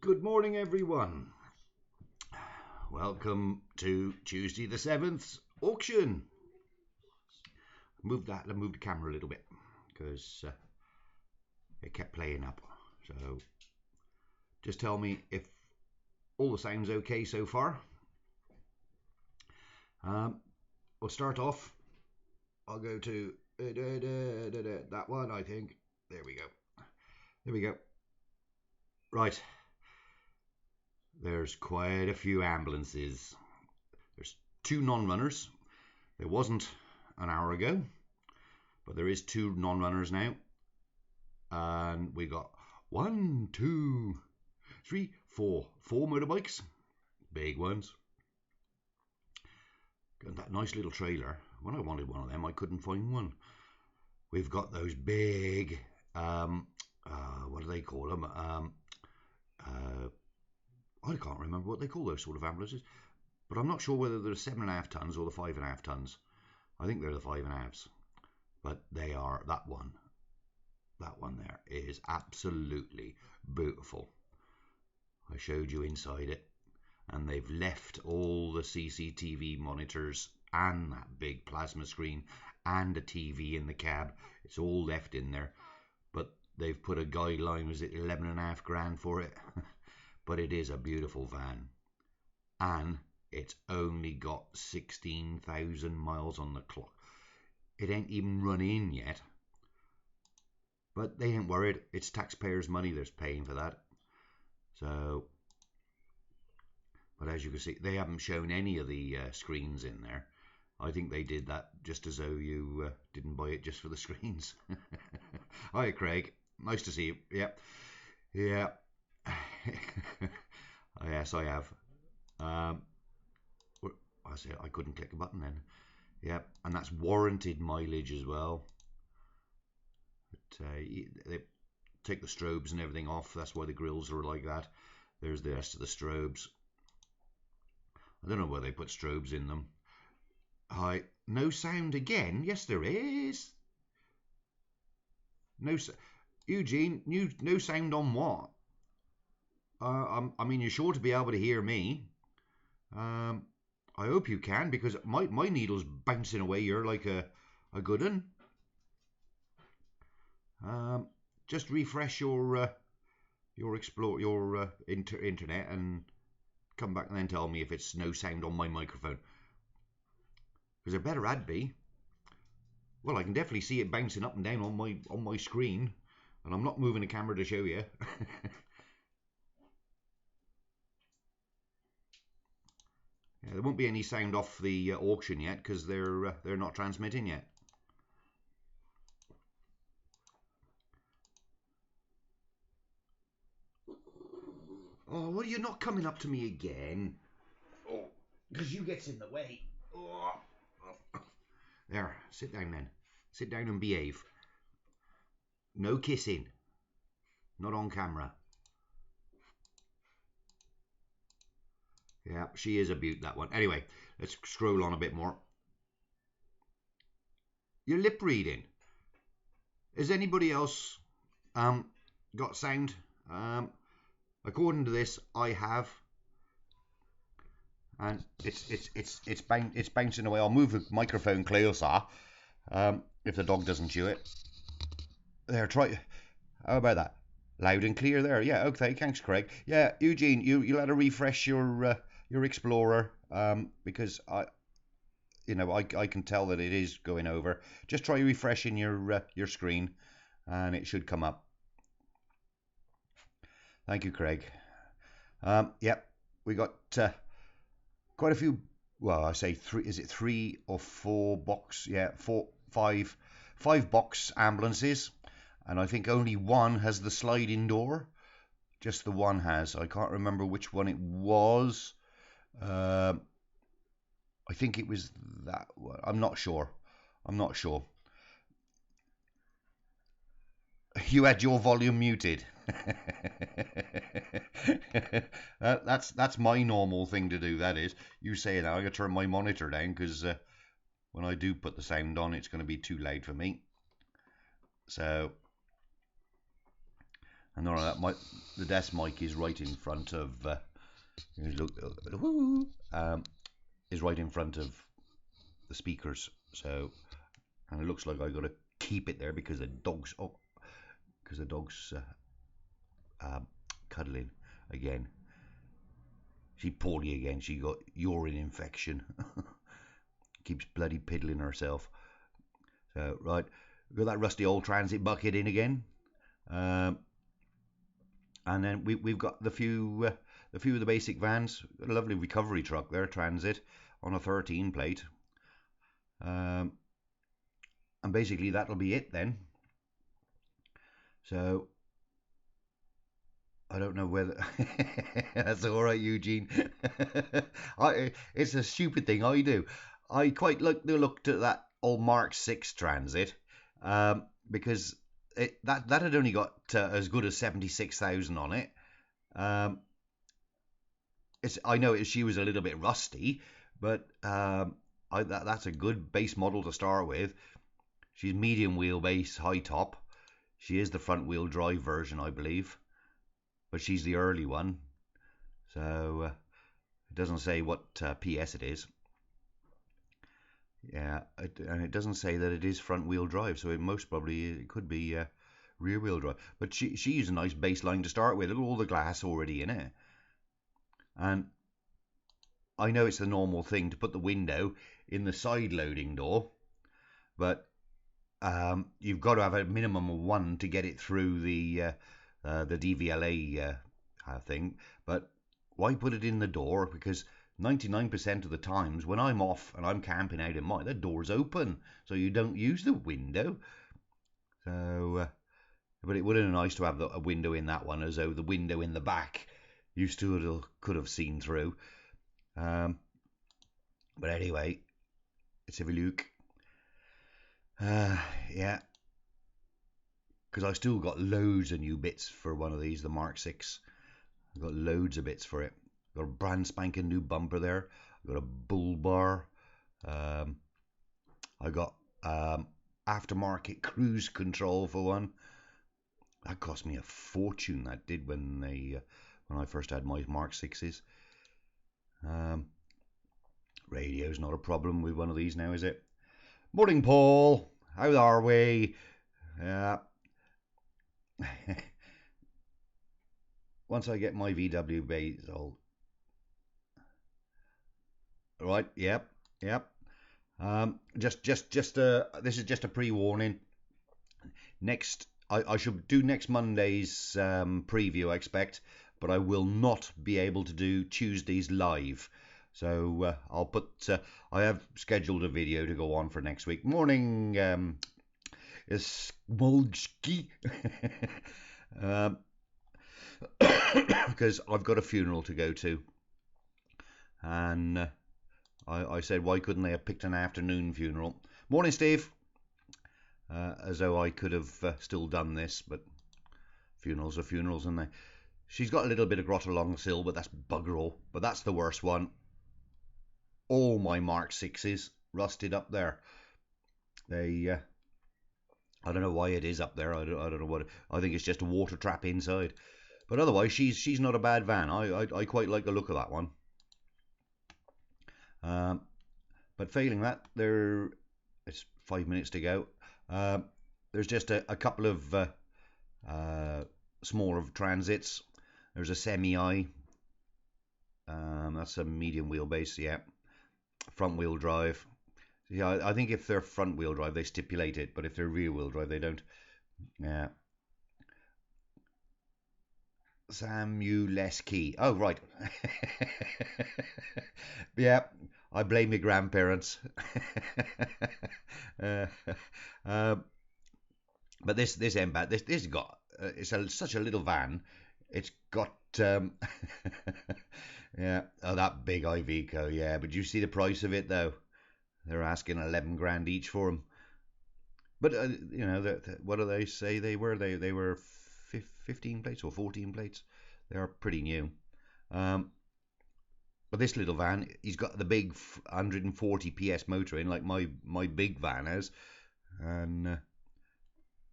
Good morning, everyone. Welcome to Tuesday the 7th auction. Move the camera a little bit because it kept playing up. So just tell me if all the sound's okay so far. We'll start off. I'll go to that one, I think. There we go. There we go. Right. There's quite a few ambulances. There's two non-runners. There wasn't an hour ago, but there is two non-runners now. And we got 1, 2, 3, 4 motorbikes, big ones. Got that nice little trailer. When I wanted one of them, I couldn't find one. We've got those big, what do they call them? I can't remember what they call those sort of ambulances, but I'm not sure whether they're 7.5 tons or the 5.5 tons. I think they're the 5.5s, but they are that one. That one there is absolutely beautiful. I showed you inside it, and they've left all the CCTV monitors and that big plasma screen and a TV in the cab. It's all left in there, but they've put a guideline, was it 11.5 grand for it? But it is a beautiful van, and it's only got 16,000 miles on the clock. It ain't even run in yet, but they ain't worried. It's taxpayers' money they're paying for that. So, but as you can see, they haven't shown any of the screens in there. I think they did that just as though you didn't buy it just for the screens. Hi, Craig. Nice to see you. Yep. Yeah. Yes, I have. I said I couldn't click a button then. Yeah, and that's warranted mileage as well. But they take the strobes and everything off. That's why the grills are like that. There's the rest of the strobes. I don't know why they put strobes in them. Hi, no sound again. Yes, there is. No, Eugene. No sound on what? I mean, you're sure to be able to hear me. I hope you can, because my needle's bouncing away. You're like a good one. Just refresh your internet and come back and then tell me if it's no sound on my microphone, because there better had be. Well, I can definitely see it bouncing up and down on my screen, and I'm not moving the camera to show you. Yeah, there won't be any sound off the auction yet because they're not transmitting yet. Oh, well, you're not coming up to me again. Oh, because you gets in the way. Oh. There, sit down then. Sit down and behave. No kissing. Not on camera. Yeah, she is a beaut, that one. Anyway, let's scroll on a bit more. You're lip reading. Has anybody else got sound? According to this, I have, and it's bouncing away. I'll move the microphone closer if the dog doesn't chew it. There, try. How about that? Loud and clear there. Yeah, okay. Thanks, Craig. Yeah, Eugene, you'll have to refresh your Explorer because I can tell that it is going over. Just try refreshing your screen, and it should come up. Thank you, Craig. Yep, we got quite a few. Well, I say three. Is it 3 or 4 box? Yeah, 5 box ambulances, and I think only one has the sliding door. Just the one has. I can't remember which one it was. I think it was that one. I'm not sure. You had your volume muted. That's my normal thing to do. That is, you say that, I gotta turn my monitor down because when I do put the sound on, it's going to be too loud for me. So And all that, the desk mic is right in front of. Is right in front of the speakers. So, and it looks like I got to keep it there because the dog's cuddling again. She poorly again. She got urine infection. Keeps bloody piddling herself. So right, got that rusty old transit bucket in again, and then we've got the few of the basic vans. Got a lovely recovery truck there, transit on a 13 plate, and basically that'll be it then. So I don't know whether that's all right, Eugene. It's a stupid thing I do. I quite like the look at that old Mark 6 Transit, because that had only got as good as 76,000 on it. I know she was a little bit rusty, but that's a good base model to start with. She's medium wheelbase, high top. She is the front wheel drive version, I believe, but she's the early one, so it doesn't say what PS it is. Yeah, and it doesn't say that it is front wheel drive, so it could be rear wheel drive. But she's a nice baseline to start with. Look at all the glass already in it, and I know it's the normal thing to put the window in the side loading door, but you've got to have a minimum of one to get it through the DVLA thing. But why put it in the door? Because 99% of the times when I'm off and I'm camping out in mine, the door's open, so you don't use the window. So, but it would have been nice to have a window in that one, as though the window in the back you still could have seen through. But anyway, let's have a look. Yeah, because I still got loads of new bits for one of these, the Mark 6. I've got loads of bits for it. Got a brand spanking new bumper there. I've got a bull bar. I got aftermarket cruise control for one. That cost me a fortune. That did when I first had my Mark 6s. Radio's not a problem with one of these now, is it? Morning, Paul. How are we? Once I get my VW base, right. Yep. This is just a pre-warning. Next, I should do next Monday's preview, I expect, but I will not be able to do Tuesday's live. So I'll put. I have scheduled a video to go on for next week. Morning, Smolski. Because I've got a funeral to go to, and I said, why couldn't they have picked an afternoon funeral? Morning, Steve. As though I could have still done this, but funerals are funerals, aren't they? She's got a little bit of grot along the sill, but that's bugger all. But that's the worst one. All my Mark 6s rusted up there. They, I don't know why it is up there. I don't know what. I think it's just a water trap inside. But otherwise, she's not a bad van. I quite like the look of that one. But failing that, it's 5 minutes to go. There's just a couple of smaller transits. There's a semi-I. That's a medium wheelbase, yeah. Front wheel drive. Yeah, I think if they're front wheel drive, they stipulate it, but if they're rear wheel drive, they don't. Yeah. Samuleski. Oh, right. Yeah, I blame your grandparents. But this MBAT, this got such a little van. It's got yeah, that big Iveco, yeah. But you see the price of it though? They're asking 11 grand each for them. But you know, what do they say they were? They were 15 plates or 14 plates. They are pretty new. But this little van, he's got the big 140 PS motor in, like my big van has, and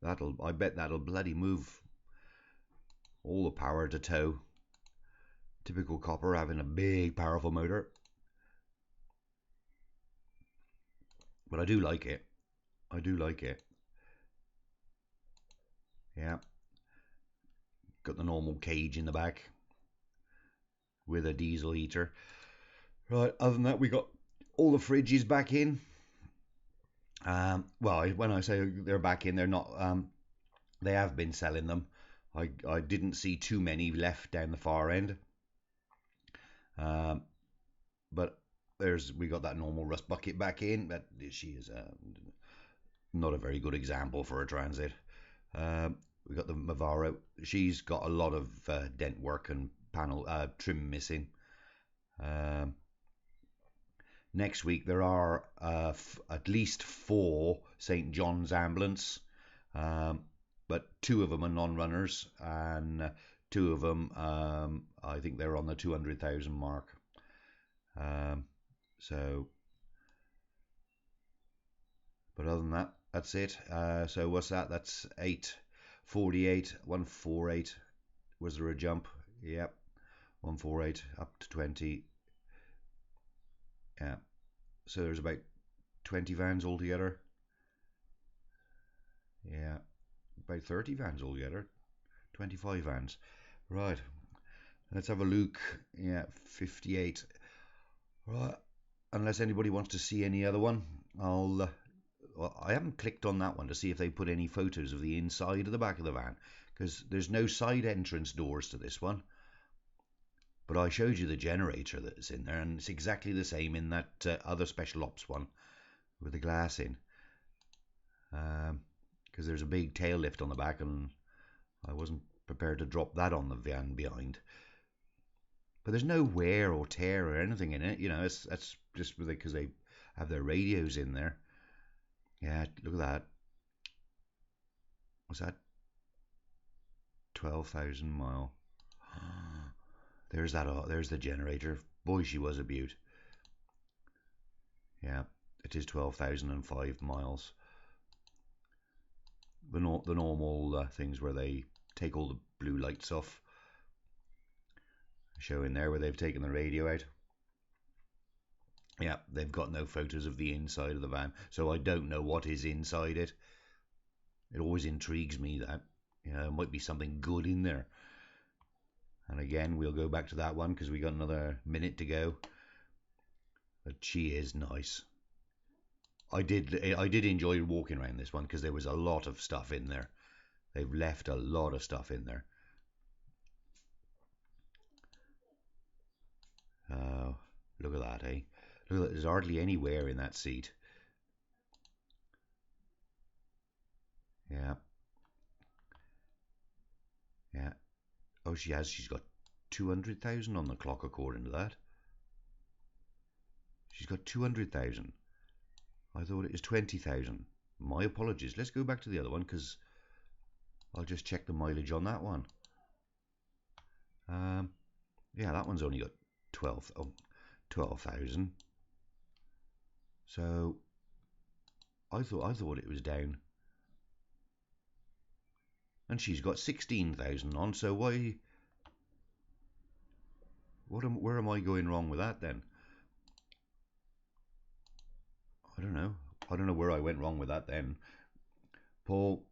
I bet that'll bloody move all the power to tow. Typical copper, having a big powerful motor. But I do like it. I do like it. Yeah. Got the normal cage in the back with a diesel heater. Right, other than that, we got all the fridges back in. Well, when I say they're back in, they're not. They have been selling them. I didn't see too many left down the far end. But we got that normal rust bucket back in. But she is not a very good example for a Transit. We got the Mavaro. She's got a lot of dent work and panel trim missing. Next week there are at least 4 St. John's ambulance, but 2 of them are non-runners, and 2 of them I think they're on the 200,000 mark. So, but other than that, that's it. So what's that? That's 848, 148. Was there a jump? Yep, 148 up to 20. Yeah. So there's about 20 vans altogether. Yeah, about 30 vans altogether. 25 vans. Right. Let's have a look. Yeah, 58. Right. Unless anybody wants to see any other one, well, I haven't clicked on that one to see if they put any photos of the inside of the back of the van, because there's no side entrance doors to this one. But I showed you the generator that's in there, and it's exactly the same in that other special ops one with the glass in. Because there's a big tail lift on the back, and I wasn't prepared to drop that on the van behind. But there's no wear or tear or anything in it. You know, that's just because they have their radios in there. Yeah, look at that. What's that? 12,000 mile. There's that. There's the generator. Boy, she was a beaut. Yeah, it is 12,005 miles. The normal things where they take all the blue lights off. Show in there where they've taken the radio out. Yeah, they've got no photos of the inside of the van, so I don't know what is inside it. It always intrigues me that, you know, there might be something good in there. And again, we'll go back to that one because we got another minute to go. But she is nice. I did enjoy walking around this one because there was a lot of stuff in there. They've left a lot of stuff in there. Oh, look at that, eh? Look at that. There's hardly any wear in that seat. Yeah. Yeah. Oh, she has. She's got 200,000 on the clock according to that. She's got 200,000. I thought it was 20,000. My apologies. Let's go back to the other one because I'll just check the mileage on that one. Yeah, that one's only got 12,000. So I thought it was down. And she's got 16,000 on, so why? Where am I going wrong with that then? I don't know. I don't know where I went wrong with that then. Paul,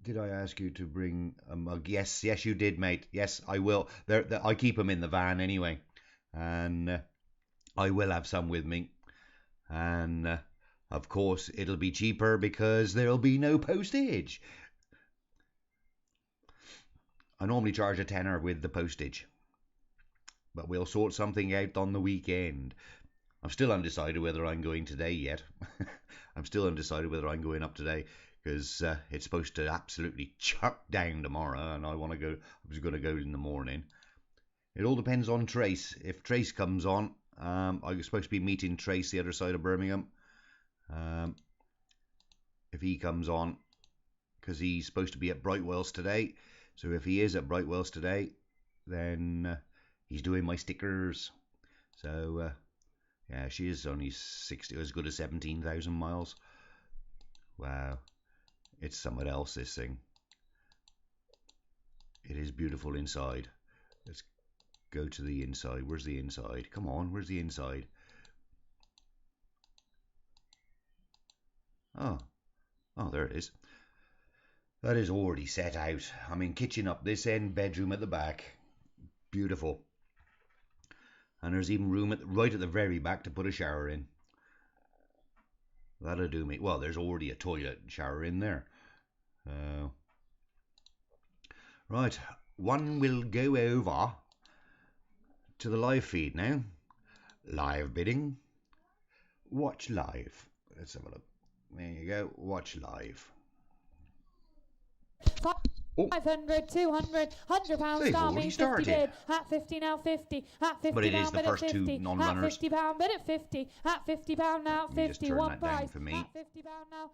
did I ask you to bring a mug? Yes, you did, mate. Yes, I will. I keep them in the van anyway, and I will have some with me. And of course, it'll be cheaper because there'll be no postage. I normally charge a tenner with the postage, but we'll sort something out on the weekend. I'm still undecided whether I'm going today yet. I'm still undecided whether I'm going up today because it's supposed to absolutely chuck down tomorrow, and I was going to go in the morning. It all depends on Trace. If Trace comes on, I was supposed to be meeting Trace the other side of Birmingham. If he comes on, because he's supposed to be at Brightwells today. So if he is at Brightwells today, then he's doing my stickers. So yeah, she is only 60, as good as 17,000 miles. Wow, it's somewhat else, this thing. It is beautiful inside. Let's go to the inside. Where's the inside? Come on, where's the inside? Oh, there it is. That is already set out. I mean, kitchen up this end, bedroom at the back. Beautiful. And there's even room right at the very back to put a shower in. That'll do me. Well, there's already a toilet and shower in there. Right, one will go over to the live feed now. Live bidding. Watch live. Let's have a look. There you go. Watch live. 500, 200, £100 They've already started. 50 bid, at 50 now 50, at 50 but it is the first two non-runners. At £50 bid at 50, at £50 now 50, one price, for me. at £50 now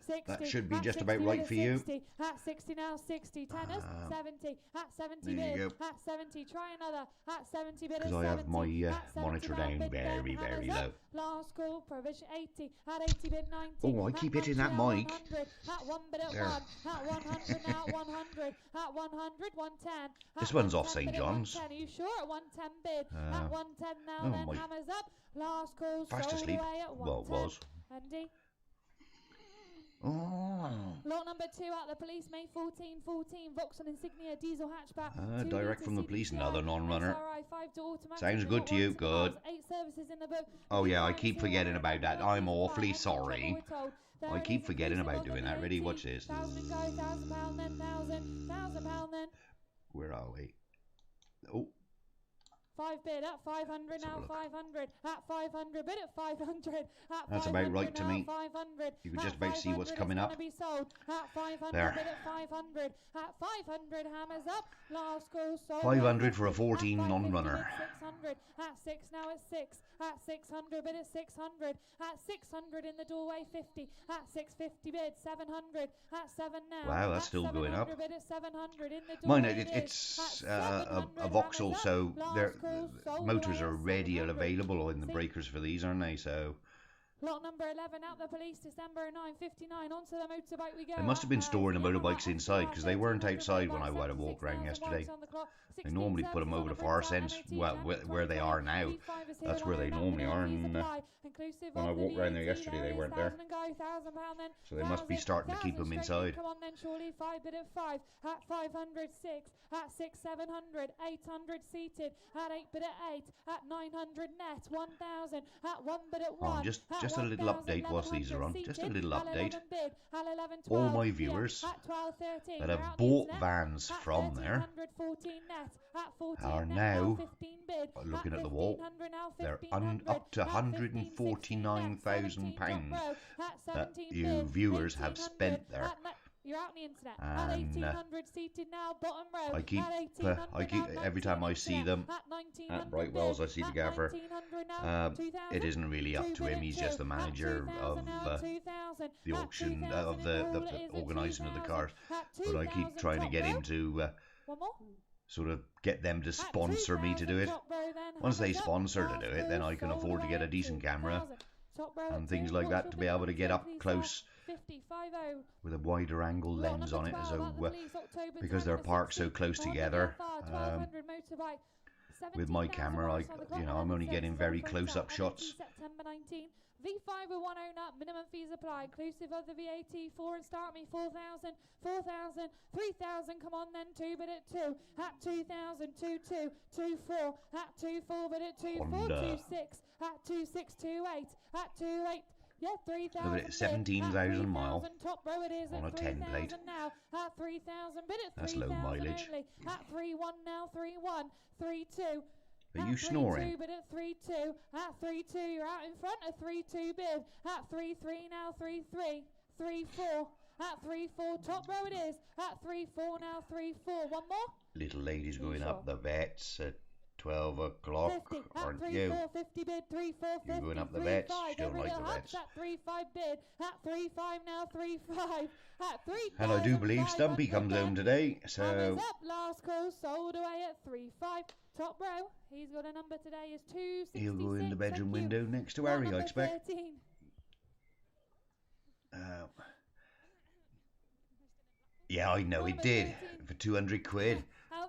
60, that should be just about right for you. 60, at 60 now 60, tennis, 70, at 70 bid, at 70, try another, at 70 bid at 70. Because I have my monitor down very, very low. Last call, provision 80, at 80 bid 90. Oh, I keep hitting that mic. At 1 bid at 1, at 100 now 100, at 100, 110. This one's off St. John's. Are you sure? At 110 bid, at 110 now then, hammers up. Last call, fast asleep. Away at 110. Well, it was. Andy. Oh. Lot number 2 at the police, May 14, Vauxhall Insignia diesel hatchback. Direct from the police, another non-runner. SRI, Sounds good to you, good. 8 services in the book. Oh yeah, I keep forgetting about that. I'm awfully sorry. I keep forgetting about doing that. Ready? Watch this. £1,000 then, £1,000 then. Where are we? Oh. 5 bid at 500 now, 500 at 500 bid at 500 at That's about right to me. 500. You can just about see what's coming up. Be sold at 500 there. Bid at 500 at 500 hammers up. Last call sold. 500 for a 14 non-runner. 600 at 6 now at 6 at 600 bid at 600 at 600 in the doorway 50 at 650 bid 700 at 7 now. Wow, that's still going up. Bid at 700 in the Mine, it's a Vauxhall, so they're. Motors are ready and available in the breakers for these, aren't they? So lot number 11 out the police, December 9:59 onto the motorbike we go. They must have been storing the motorbikes inside because they weren't outside when I went to walk around yesterday. They normally put them over the far sense, well, where they are now. That's where they normally are, and when I walked around there yesterday, they weren't there. So they must be starting to keep them inside. Come on then, surely 5 bid at 5 at 500 6 at 6 700 800 seated at 8 bid at 8 at 900 net 1,000 at 1 bid at 1. Just a little update whilst these are on. Just a little update. All my viewers that have bought vans from there are now looking at the wall. They're up to £149,000 that you viewers have spent there. You're out on the internet. And at 1800 seated now, bottom row. I keep every time I see them at Brightwells, I see the gaffer. It isn't really up to him. He's just the manager of the auction, of the organising of the cars. But I keep trying to get him to sort of get them to sponsor me to do it. Once they sponsor to do it, then I can afford to get a decent camera and things like that to be able to get up close with a wider angle lens on it, so because they're parked so close together. With my camera, I'm only getting very close-up shots. V5 with 1 owner, minimum fees apply, inclusive of the VAT. 4 and start me 4,000, 4,000, 3,000. Come on then, 2 bid at 2, at 2,000, 2 2, 2 4, at 2 4 bid at 2 4, 2 6, at 2 6, 2 8, at 2 8. Yeah, 3,000. Look at it, 17,000 mile top row it is on a 10 plate. Now at 3,000 bid at 3,000. That's low mileage. Only. At 3-1 now, 3-1, 3-2. Are you snoring? 3-2 bid at 3-2. At 3-2, you're out in front of 3-2 bid. At 3-3 now, 3-3, 3-4. At 3-4, top row it is. At 3-4 now, 3-4. One more. Little lady's going up the vets at 12 o'clock, aren't you? 50 bid, 3 4 50. You're going up the vets. You don't like the vets. At 3-5 bid. At 3-5 now, 3-5. At 3. And I do believe Stumpy comes home today. So up, last call sold away at 3-5. Top row. He's got a number today is 266. He'll go in the bedroom window next to Harry, I expect. 13. Yeah, I know it did. For 200 quid.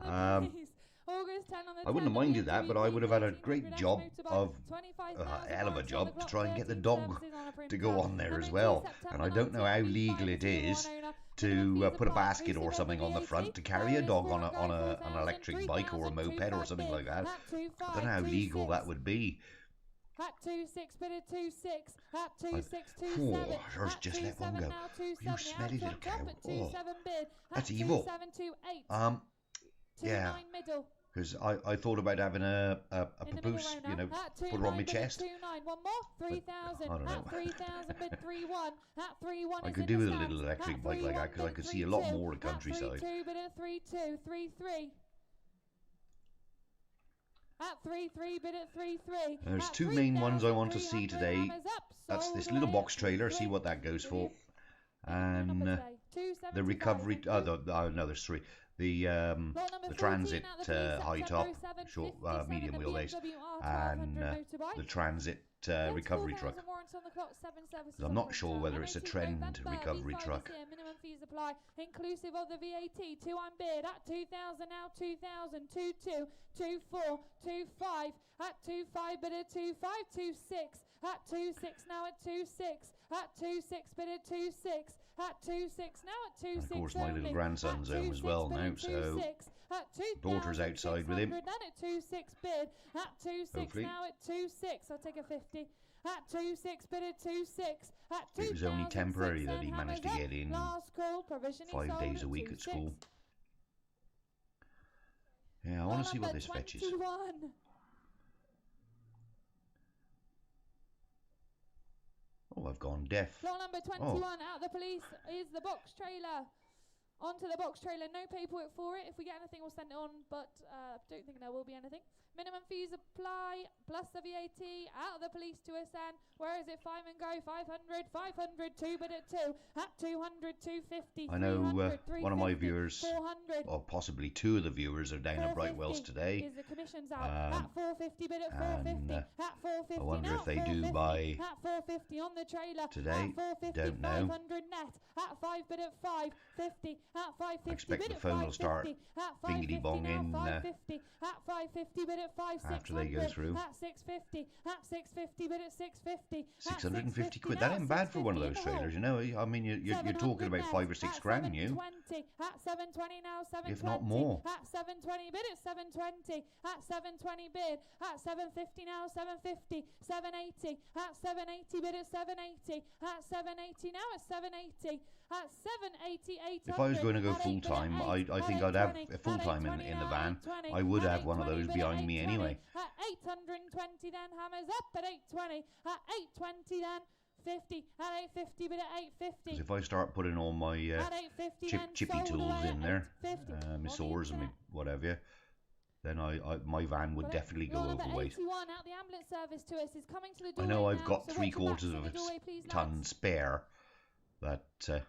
out the police. August 10 on the I wouldn't have minded that, but I would have had a great job of a hell of a job to try and get the dog to go on there as well. And I don't know how legal it is to put a basket or something on the front to carry a dog on an electric bike or a moped or something like that. I don't know how legal that would be. At 2-6, bid of 2-6. At 2-6, 2-7. Hers just let one go. You smelly little cow. Oh, that's evil. 2-7, 2-8. Yeah. Because I thought about having a papoose, you know, put her on my chest. 2-9, one more. 3,000. I don't know. At 3,000, bid 3-1. At 3-1. I could do with a little electric bike like that because I could see a lot more of the countryside. At 3-2, bid of 3-2. 3-3. At 3-3, bid at 3-3. There's two main ones I want to see today. That's this little box trailer, see what that goes for. And the recovery, no, there's three. The transit high top, short, medium wheelbase, and the transit recovery truck. I'm not sure whether it's a trend recovery truck. Minimum fees apply, inclusive of the VAT. 2 on bid at 2,000 now. 2,000. 2-2. 2-4. 2-5. At 2-5 bid at 2-5. 2-6. At 2-6 now at 2-6. At 2-6 bid at 2-6. At 2-6 now at 2-6. Of course, my little grandson's home as well now, so daughter's outside with him. Then at 2-6 bid at 2-6 Hopefully. now at 2-6. I'll take a 50. At 2-6 bid at 2-6. At 2, it was only temporary that he managed to get in last call, 5 days a week at school. Yeah, I want to see what this fetches. Oh, I've gone deaf. Lot number 21 out the police is the box trailer. Onto the box trailer, no paperwork for it. If we get anything, we'll send it on, but I don't think there will be anything. Minimum fees apply, plus the VAT, out of the police to SN. Where is it? 5 and go, 500, 500, 2 bid at 2, at 200, 250, I know 300, one of my viewers, 400, or possibly two of the viewers, are down at Brightwells today. Is the commissions out, at 450 bid at 450, at 450 I wonder now, if they do buy at 450 on the trailer, today. at 450, Don't know. 500 net, at 5 bid at 550, at 550 I expect bid the at phone will 550, start at 550 bingity-bonging now, 550, at 550 bid at 5 after they go through. At 650, at 650 bid at 650, 650 quid. That ain't bad for one of those trailers, you know. I mean, you're talking about 5 or 6 grand, you. At 720 now, 720. If not more. At 720 bid at 720. At 720 bid. At 750 now, 750. 780. At 780 bid at 780. At 780 now at 780. At 788. If I was going to go full time, I think I'd have a full time in the van. I would have one of those behind me anyway. At 820 then, hammers up at 820. At 820 then. 50 at 850 bid at 850. Because if I start putting all my chippy tools in there, my saws and my whatever, then my van would definitely go overweight. Out the ambulance service to us is coming to the I know I've got 3/4 of a ton spare that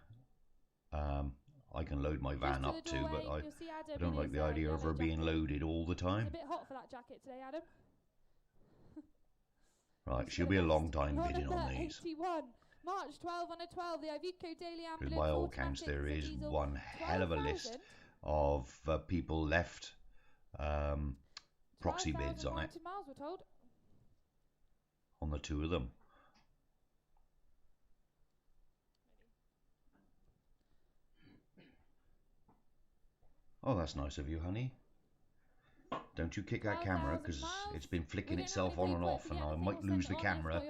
I can load my van up to, but I don't like the idea of her being loaded all the time. It's a bit hot for that jacket today, Adam. Right, she'll be a long time bidding on these. 81. March 12 on a 12, the Iveco Daily Ambulance. Because by all counts, there is one hell of a list of people left proxy bids on it. Miles, we're told. On the two of them. Oh, that's nice of you, honey. Don't you kick that camera, because it's been flicking itself on and off, and I might lose the camera,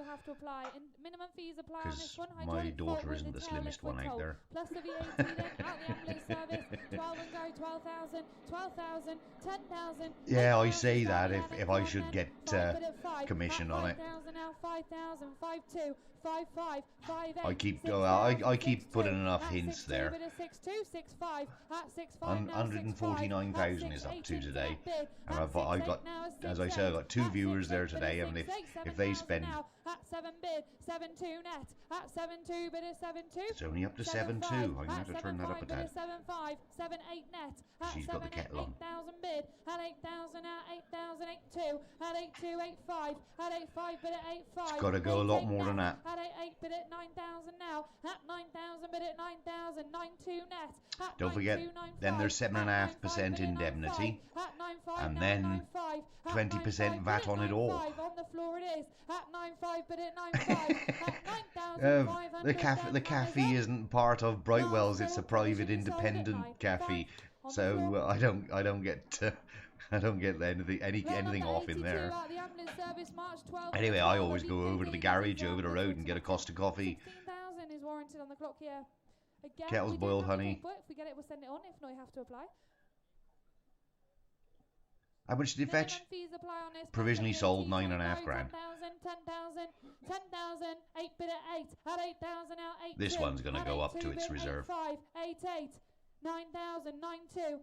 because my daughter isn't the slimmest one out there. Plus the VAT then, out the ambulance service, 12 and go, 12,000, 12,000, 10,000. Yeah, I say that if I should get commission on it. 5,000 now, 5,000, 5,2, 5,5, 5,8. I keep putting enough hints there. 149,000 is up to today, and I've got, as I said, I've got 2 viewers there today, and if they spend, at 7 bid, 7.2 net, at 7.2 bid at 7.2. It's only up to 7.2. I'm going to have to turn that up a tad. 7.5, 7.8 net, net. At She's got the 7, kettle on. 8,000 bid. At 8,000 out, 8,000, 8,2. At 8,2, 8,5. At 8,5 bid at 8,5. It's got to go a lot more than that. At 8,8 bid at 9,000 now. At 9,000 bid at 9,000. 9,2 net. At Don't forget, 9,295. then there's 7.5% indemnity, and then 20% VAT on it all. On the floor it is. At 9,5 bid at 9,5. At 9,500. The cafe isn't part of Brightwells. It's a private, independent cafe, so I don't get anything off in there. Anyway, I always go over to the garage over the road and get a Costa coffee. 16,000 is warranted on the clock here. Again, Kettle's boiled honey. If we get it, we'll send it on. If not, you have to apply. How much did it fetch? Provisionally sold, 9.5 grand. 10,000, 8 bid at 8. At 8,000 out, 8. This one's going to go up to its reserve. 8, 8, 9,000, 9, 2,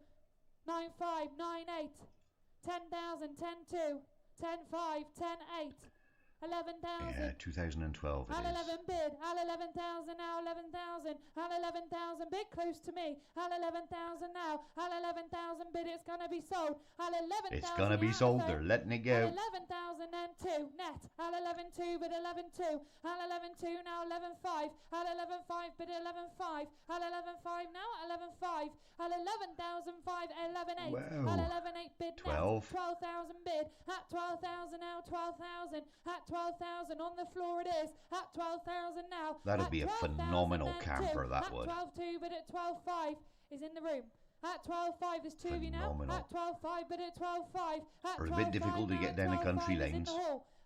9, 5, 9, 8. 10,000, 10, 2, 10, 5, 10, 8. 11,000. Yeah, 2012 it Al is. 11 bid. Al 11,000 now. 11,000. Al 11,000 bid. Close to me. Al 11,000 now. Al 11,000 bid. It's gonna be sold. Al 11,000. It's gonna be sold. They're letting it go. Al 11,000 and 2 net. Al 11,2 bid 11,2. Al 11,2 now. 11,5. Al 11,5 bid 11,5. Al 11,5 now. 11,5. Al 11,005. 11,8. Wow. Al 11,8 bid. 12. 12,000 bid. At 12,000 now. 12,000. At 12,000 on the floor it is. At 12,000 now. That'd be a phenomenal camper, that would. At 12,2 but at 12,5 is in the room. At 12,5 there's 2 of you now. Phenomenal. At 12,5 but at 12,5. Or a bit difficult to get down the country lanes.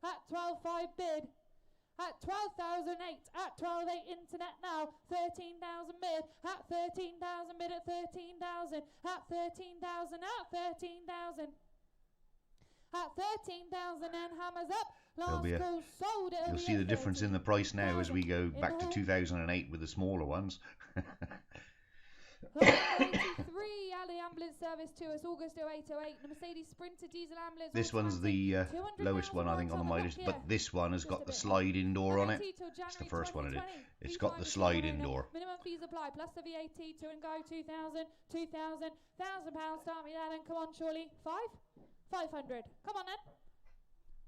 At 12,5 bid. At 12,008. At 12,8 internet now. 13,000 bid. At 13,000 bid at 13,000. At 13,000 out. 13,000. At 13,000 and hammers up. Last call sold. You'll see the difference in the price now as we go back to 2008 with the smaller ones. 83 Ali ambulance service to us, August 0808. The Mercedes Sprinter diesel ambulance. This one's the lowest one I think on the mileage, but this one has got the slide-in door on it. It's the first one it is. It's got the slide-in door. Minimum fees apply plus the VAT. To and go 2,000, 2,000, £1,000. Start me there then. Come on, surely 500. Come on then.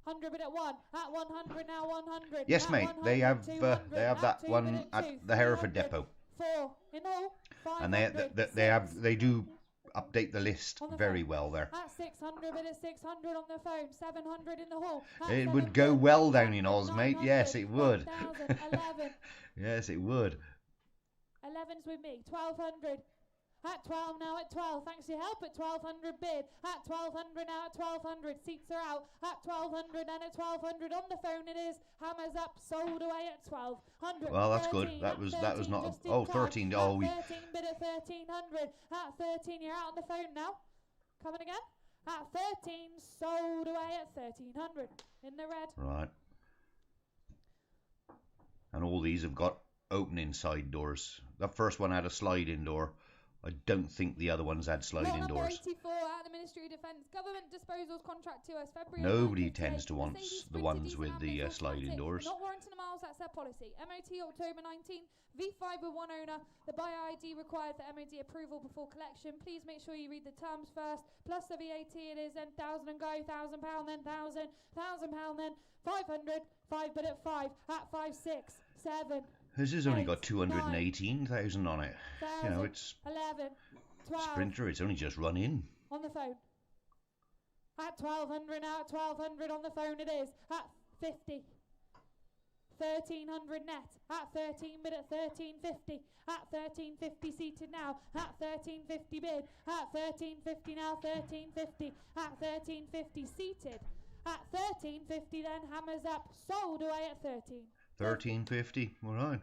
100 bid at 1. At 100 now. 100. Yes, at mate. 100, They have 200, that 2 one bid at 2, the Hereford 300, depot. 4 in all. 500, And they do update the list very well there. At 600 bid at 600 on the phone. 700 in the hall. It would go well down in Oz, mate. Yes, it would. 1,000, 11. Yes, it would. 11's with me. 1,200. At 12 now. At 12. Thanks for your help. At 1,200 bid. At 1,200 now. At 1,200. Seats are out. At 1,200 and at 1,200 on the phone it is. Hammers up. Sold away at 1,200. Well, that's good. That was not. Oh, 13. Oh, we. 13 bid at 1,300. At 13 you're out on the phone now. Coming again. At 13 sold away at 1,300 in the red. Right. And all these have got opening side doors. The first one had a slide-in door. I don't think the other ones had sliding doors. 84 at the Ministry of Defence. Government disposals contract to us. February. Nobody tends to want the ones with the sliding doors. Not warranted the miles. That's their policy. MOT October 19. V5 with one owner. The buyer ID required for MOD approval before collection. Please make sure you read the terms first. Plus the VAT it is then 1,000 and go. £1,000 then 1,000. £1,000 then 500. 5 bid at 5. At 5, 6, 7. This has only got 218,000 on it. You know, it's 11, 12. Sprinter. It's only just run in. On the phone. At 1,200 now. At 1,200 on the phone it is. At 50. 1,300 net. At 13 bid at 1,350. At 1,350 seated now. At 1,350 bid. At 1,350 now. 1,350. At 1,350 seated. At 1,350 then hammers up. Sold away at 13. 1,350. All right.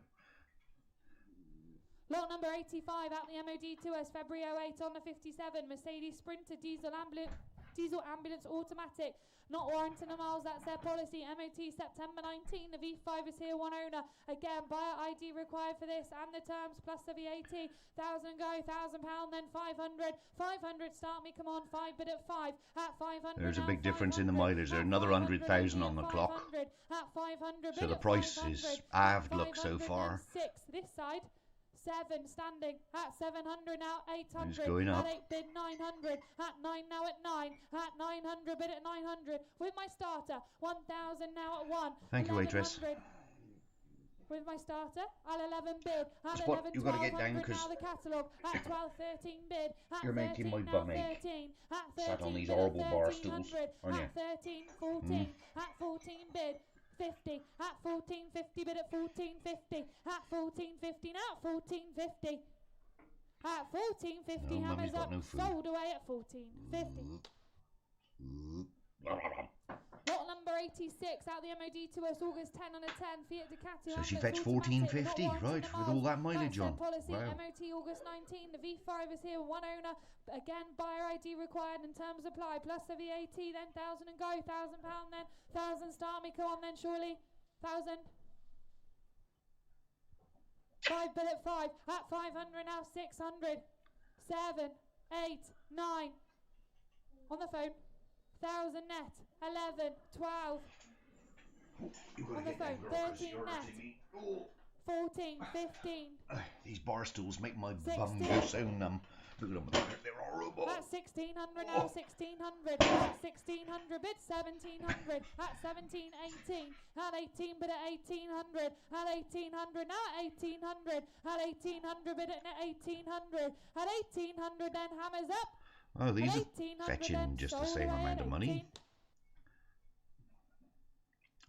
Lot number 85 out the MOD to us. February 08 on the 57. Mercedes Sprinter diesel ambulance automatic. Not warranting the miles, that's their policy. MOT September 19. The V5 is here, one owner. Again, buyer ID required for this and the terms plus the VAT. 1,000 go, £1,000 then 500. 500 start me, come on, 5 bid at 5. At 500 There's a now, big difference in the 500. mileage. There's another 100,000 on the clock. At 500 So the price is halved, look, so far. 6 this side. 7 standing at 700 now, 800 It's going up. at 8 bid 900 at 9 now at 9 at 900 bid at 900 with my starter 1000 now at 1. Thank you, waitress. With my starter at 11 bid at That's what 11 you got to get down, 1200 because now the catalogue at 12 13 bid at you're 13 making my now bum ache. 13 at 13 Sat on these bid horrible at bar stools, 1300 aren't you? at 13 14 at 14 bid 50 at 14 50 bid at 14 50 at 14 50 now at 14 50 at 14 50 No, hammers Mummy's got up no food. sold away at 14 50. Lot number 86 out the MOD to us August 10 on a 10 Fiat Ducati. So she ambulance fetched automatic, 14.50, not right, warranted with miles. all that mileage on. Policy, Wow. MOT August 19. The V5 is here, one owner. Again, buyer ID required and terms apply. Plus the VAT, then 1,000 and go. £1,000 then. 1,000 start me. Come on then, surely. 1,000. 5 bid at 5. At 500 now, 600. 7, 8, 9. On the phone. 1,000 net. 11, 12. On the phone. 13 net. 14, 15. These bar stools make my 16. bum go so numb. Look at them, they're horrible. At 1,600 now, 1,600. At 1,600 bid, 1,700. At 17, 18. At 18 bid at 1,800. At 1,800 now, at 1,800. At 1,800 bid at 1,800. At 1,800 then hammers up. Oh, these At are 1,800 fetching then just the sold same away amount at of money. 18.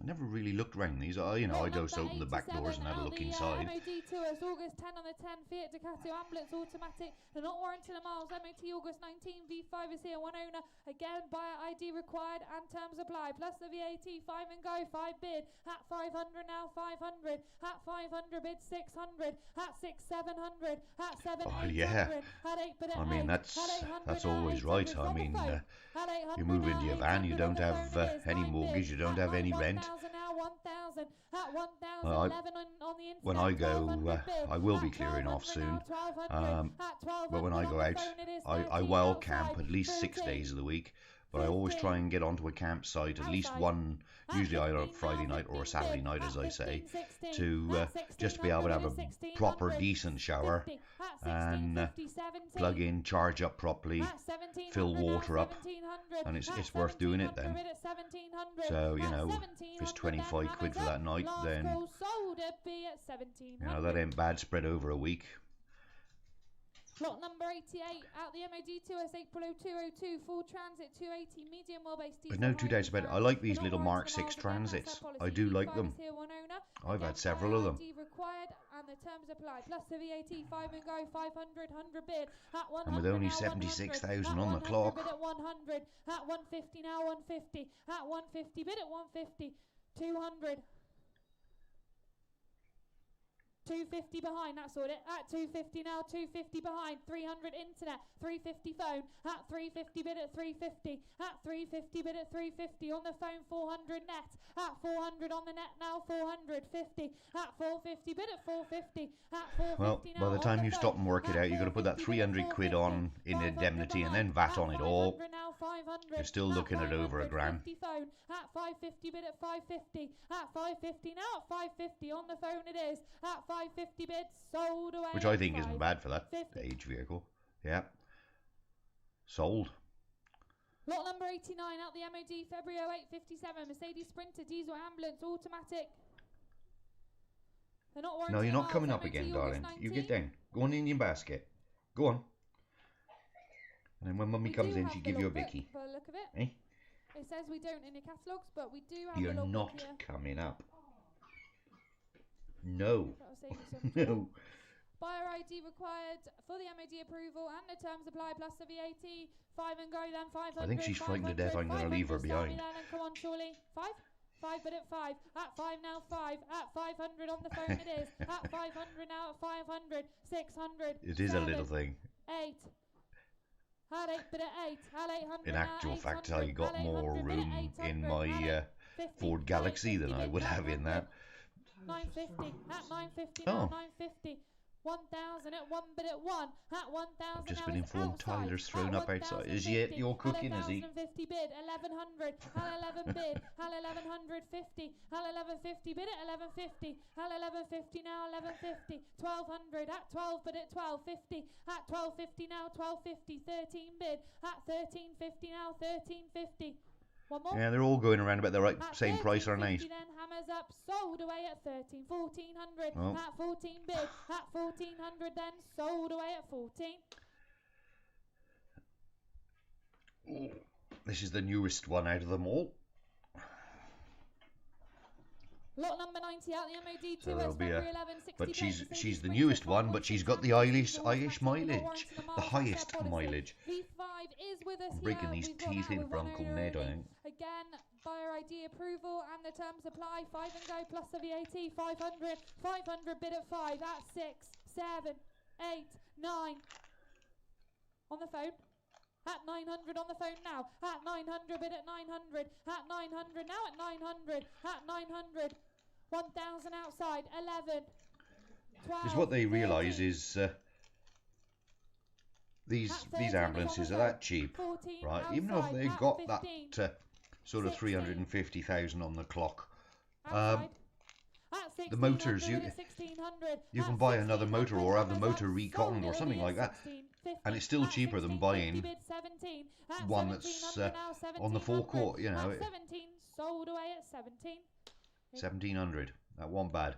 I never really looked round these. You know, I just opened the back doors and had a look inside. MOD to us August 10 on the 10 Fiat Ducati ambulance automatic. They're not warranted a miles. MOT August 19. V5 is here, one owner. Again, buyer ID required and terms apply. Plus the VAT, 5 and go, 5 bid. At 500 now, 500. At 500 bid, 600. At 6, 700. At 7, Oh, 800. yeah. At 8 bid at I mean, 8. that's At 800 now, always 800 right. on I the mean, phone. At 800 you move now, into your van, you 800 on don't the have phone it is, any 9 mortgage, bid. you don't At have any rent. 1,000 now, 1,000. At 1,000, Well, 11 on the internet. When I go, 1,200 bid. I will be At clearing off 1,200 soon. now, 1,200. At 1,200 But when I on go the out, phone it is, I 13 wild now, camp 5, at least 6 14. days of the week. But I always try and get onto a campsite at least Outside. one, At usually either a 15 Friday now, night or a 15 Saturday bid. night, as At I say, 15, 16. to At just be able to have a 1600 proper 1600. decent shower 50. At 16, and 50, 17. plug in, charge up properly, At 1700 fill now, water up, 1700. and At it's worth doing it then. 1700 bid at 1700. So, you At know, if it's 1700 25 then quid for hammers that up. night, Last then, call sold at B at 1700. you know, that ain't bad spread over a week. Lot number 88 out the MOD to us April 0202 full transit 280 medium wheelbase diesel. But no two doubts about it. I like these little Mark 6 6 transits. I do like them. I've had several of them. Required and the terms apply. Plus the VAT 5 and go 500 100 bid at 100. And with only now 76,000 100, on the 100 clock. Bid at 100 at 150 now 150 at 150 bid at 150 200. 250 behind, that's all it. At 250 now, 250 behind. 300 internet, 350 phone. At 350 bid at 350. At 350 bid at 350. On the phone, 400 net. At 400 on the net now, 450. At 450 bid at 450. At 450 Well, now by the on time the you phone. stop and work it out, you've got to put that 300 quid on in indemnity and then VAT on it all. You're still looking at over £1,000. Phone. At 550 bid at 550. At 550 now at 550 on the phone it is. At 550 bid sold away. Which I think isn't 5. bad for that 50. age vehicle. Yeah. Sold. Lot number 89 out the MOD February 0857 Mercedes Sprinter diesel ambulance automatic. They're not warranted. No, you're not miles. coming up MOT again, August darling. 19. You get down. Go on in your basket. Go on. And then when Mummy We comes do in, have she the give you a logbook Vicky. by the look of it. Eh? It says we don't in the catalogues, but we do have You're the logbook not here. coming up. No. That'll save you some time. No. Buyer ID required for the MOD approval and the terms apply plus the VAT. 5 and go then 500. I think she's frightened to death I'm going to leave her 500, start me behind. then and come on surely. 5? 5 but at 5. At 5 now 5. At 500 on the phone it is. At 500 now at 500. 600. It is a little thing. 8. At 8 but at 8. At 800 In now, actual fact, 800. I got At 800 more bid at room 800. in my At 850. Ford At Galaxy than 850 I bid would have in 900. that. 950 at 950 Oh. now 950 1,000 at 1 bid at 1. At 1,000 I've just now been is informed outside. Tyler's thrown up outside. Is he at your cooking, is he? 1,050 bid, 1,100. Hal 11 bid, Hal 1,150. Hal 1150 bid at 1150. Hal 1150 now, 1150. 1,200 at 12 bid at 1250. At 1250 now, 1250. 13 bid at 1350 now, 1350. One more. Yeah, they're all going around about the right At same price, aren't they? 13.50 then hammers up, sold away at 13, 1,400. Oh. At 14 bid, at 1,400 then sold away at 14. Oh, this is the newest one out of them all. Lot number 90 out the MOD So to there'll us, be number a, 11, 60 but days. she's the newest one, but she's got the Irish mileage, the highest mileage. V5 is with us I'm breaking here. these We've got teeth that in with for one Uncle owner Ned, I only. think. Again, buyer ID approval and the terms apply. 5 and go plus the VAT. 500, 500 bid at 5. At 6, 7, 8, 9. On the phone. At 900 on the phone now. At 900 bid at 900. At 900 now at 900. At 900. 1,000 outside. 11. 12. Is what they 13. realise is these ambulances are that cheap, 14 right? outside. Even if they've At got 15. that sort of 16. 350,000 on the clock. Outside. At The motors, 1600. you can buy another motor or have the motor reconned or something like that, and it's still cheaper than buying one that's on the forecourt, you know. 17 sold away at 17. 1,700. That one bad.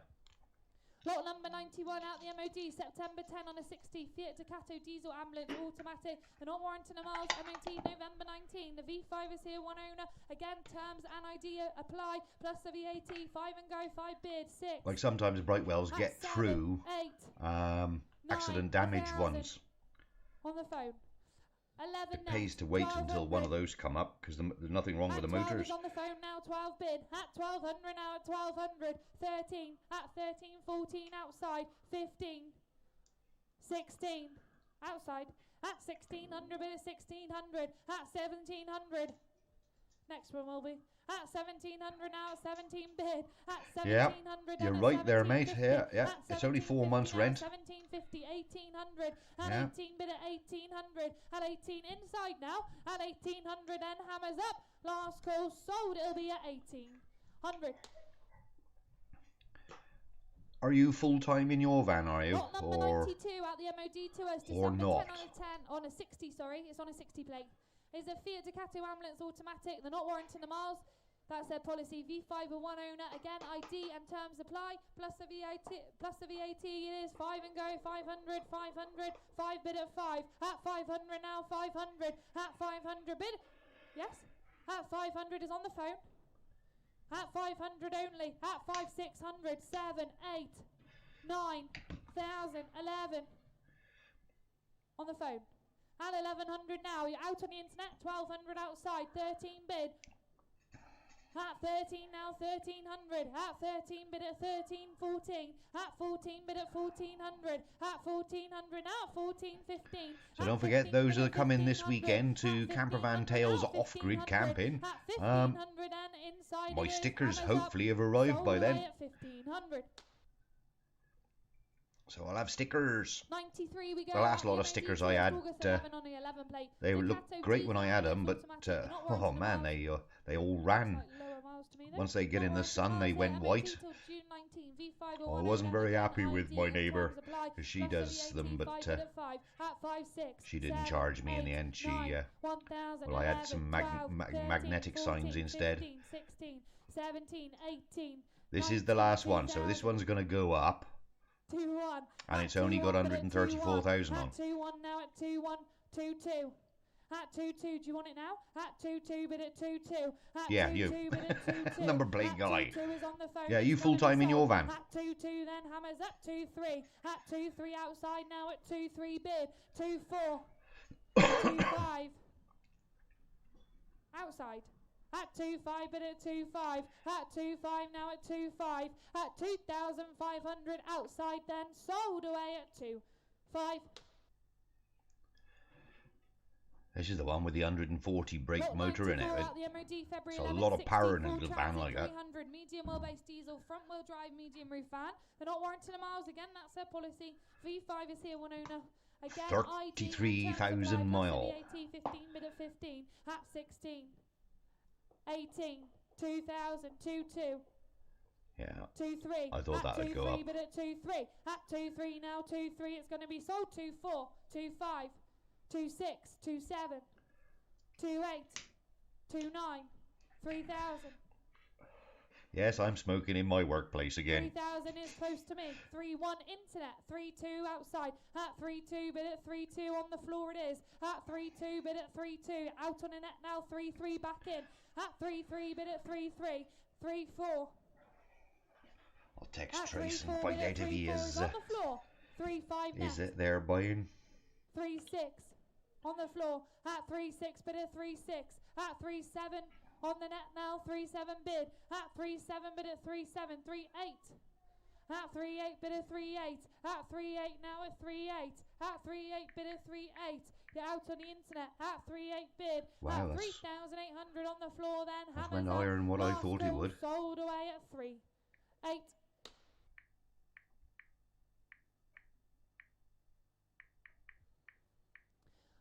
Lot number 91 out the MOD, September 10 on a 60 Fiat Ducato diesel ambulance automatic. The not warranted miles, MOT November 19. The V5 is here, one owner. Again, terms and ID apply, plus the VAT. 5 and go, 5 bid, 6. Like sometimes Brightwells get 7, through 8, accident damage 9,000. ones. On the phone. 11 It pays to wait until one of those come up because there's nothing wrong with the motors. on the phone now, 12 bid. At 1,200 now, at 1,200. 13. At 13, 14 outside. 15. 16. Outside. At 1,600 bid at 1,600. At 1,700. Next one will be. At 1,700 now, 17 bid. At 1,700. You're right there, mate. Yeah. It's only 4 months rent. 1,750, 1,800. At Yeah. 18 bid at 1,800. At 18 inside now. At 1,800 and hammers up. Last call sold. It'll be at 1,800. Are you full time in your van? Are you, Lot number or 92 out the MOD to us. or December not? 10 on a 10 on a 60. Sorry, it's on a 60 plate. Is a Fiat Ducato ambulance automatic. They're not warranting the miles. That's their policy. V5 with one owner. Again, ID and terms apply. Plus the VAT. Plus the VAT. It is 5 and go. 500. 500. 5 bid at 5. At 500 now. 500. At 500 bid. Yes. At 500 is on the phone. At 500 only. At 5 600. 7 8 9,000 11. On the phone. At 1,100 now, you're out on the internet, 1,200 outside, 13 bid. At 13 now, 1,300. At 13 bid at 13, 14. At 14 bid at 1,400. At 1,400 now, 14, 15. So don't forget those that come in this weekend to Campervan Tales off-grid camping. My stickers hopefully have arrived by then. 1,500. So I'll have stickers. 93 we go. The last lot of stickers I had, they looked great when I had them, but oh man, they all ran. Once they get in the sun, they went white. I wasn't very happy with my neighbour, because she does them, but she didn't charge me in the end. She, well, I had some magnetic signs instead. 16, 17, 18. This is the last one, so this one's going to go up. 2-1. And it's only got 134,000 on. At 2-1 now at 2-1, 2-2. At 2-2, do you want it now? At 2-2, bid at 2-2. Yeah, you. Number plate guy. Yeah, Yeah, you full time in your van. At 2-2 then hammers up 2-3. At 2-3 outside now at 2-3 bid. 2-4. 2-5. Outside. At 2-5 bid at 2-5. At 2-5 now at 2-5. At 2,500 outside then sold away at 2-5. This is the one with the 140 brake Lot motor in it. 94 out the MOD February It's a 11, lot of power in a 64 little van like that. 300, medium wheelbase diesel, front wheel drive, medium roof van. They're not warranted a miles again, that's their policy. V5 is here, one owner. Again, 33,000 miles. VAT 15 bid at 15, at 16, 18, 2,000, 2,2. Yeah. 2-3. I thought that would go up. But at 2-3. At 2-3 now, 2-3. It's going to be sold 2-4, 2-5, 2-6, 2-7, 2-8, 2-9, 3,000. Yes, I'm smoking in my workplace again. 3,000 is close to me. 3-1 internet. 3-2 outside. At 3-2, bid at 3-2 on the floor it is. At 3-2, bid at 3-2. Out on the net now. 3-3 back in. At 3-3, bid at 3-3. 3-4. I'll text Trace and find out if he is. On the floor. 3-5 net. Is it there buying? 3-6 on the floor. At 3-6, bid at 3-6. At 3-7 on the net now. 3-7 bid. At 3-7, bid at 3-7. 3-8. At 3-8, bid at 3-8. At 3-8 now at 3-8. At 3-8, bid at 3-8. Get out on the internet. At 3-8 bid. Wow, at 3,800 on the floor then. That went higher than what I thought it would. Sold away at 3-8.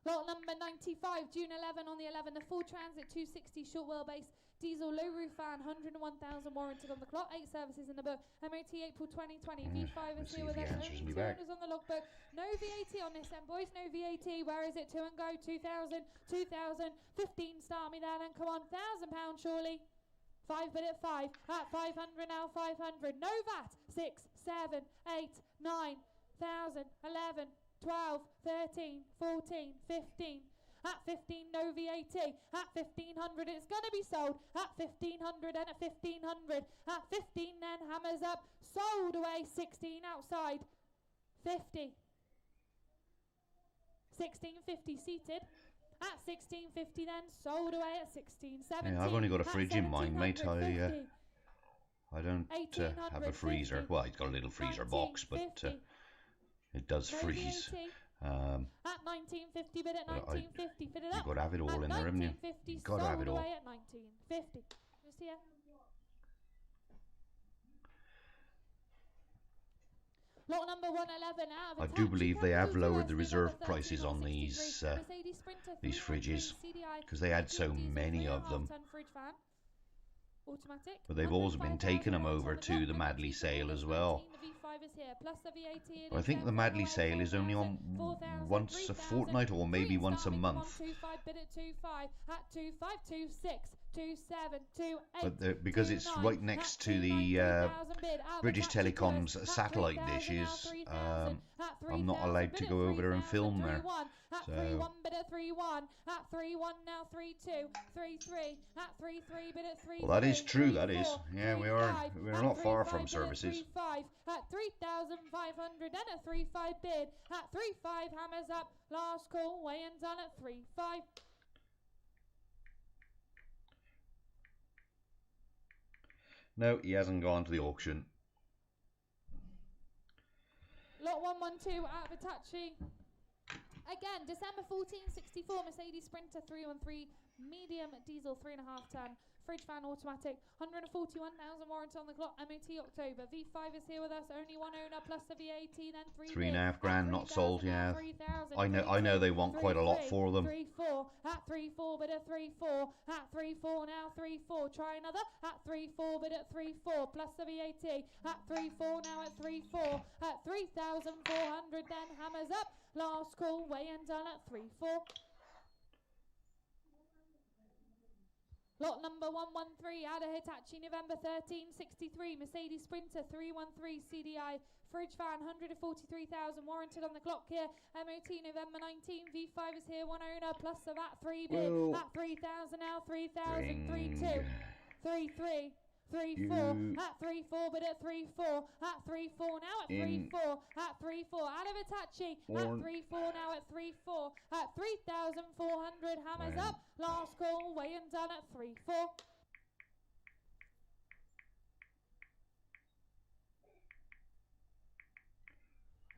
Lot number 95, June 11 on the 11, the full transit 260 short wheelbase diesel low roof van, 101,000 warranted on the clock, 8 services in the book, MOT April 2020, V5 is here with us, only 2 owners on the logbook, no VAT on this then boys, no VAT, where is it, 2 and go, 2,000, 2,000, 15, start me there then, come on, £1,000 surely, 5 bid at 5, at 500 now, 500, no VAT, 6, 7, 8, 9, 1,000, 11, 12, 13, 14, 15. At 15, no VAT. At 1,500, it's going to be sold. At 1,500 and at 1,500. At 15, then hammers up. Sold away. 16 outside. 50. 1650 seated. At 1650, then sold away at 16. 17. Yeah, I've only got a fridge in mind, mate. I don't have a freezer. 50. Well, it's got a little freezer box, but it does freeze. At 1950, bid at 1950, fit it up. You've got to have it all in there, haven't you? You've got to have it all. Away at 1950. Just here. Lot number 111 out of I do believe they have lowered the reserve prices on these fridges because they had so many of them. Automatic. But they've also been taking them over to the Madly sale as well. But I think the Madly sale is only on once a fortnight or maybe once a month. But because it's right next to the British Telecom's satellite dishes, I'm not allowed to go over there and film there. So. At 3-1 bid at 3-1. At 3-1 now 3-2. 3-3. At 3-3 bid at 3-3. Well, that is true. That is. Yeah, we're not far from services. At 3,500 and a 3-5 bid. At 3-5 hammers up. Last call. Weigh-in done at 3-5. No, he hasn't gone to the auction. Lot 112 out of Hitachi. Again, December 1464 Mercedes Sprinter 313 medium diesel 3.5 ton fridge fan automatic, 141,000 warranty on the clock, MOT October. V5 is here with us, only 1 owner plus the VAT, then 3.5 grand not sold. Yeah, I know they want quite a lot for them. 3-4 at 3-4 bid at 3-4 at 3-4 now 3-4. Try another at 3-4 bid at 3-4 plus the VAT at 3-4 now at 3-4 at 3,400 then hammers up. Last call, weigh-in done at 3-4. Lot number 113 out of Hitachi, November 1363, Mercedes Sprinter 313 CDI fridge fan, 143,000 warranted on the clock here. MOT November 19, V5 is here, 1 owner plus the VAT 3 bid at 3,000 now, 3,000, 3-2, 3-3. 3-4 at 3-4 but at 3-4 at 3-4 now at 3-4 at 3-4 out of Hitachi at 3-4 now at 3-4 at 3,400 hammers up. Last call, weigh-in done at 3-4.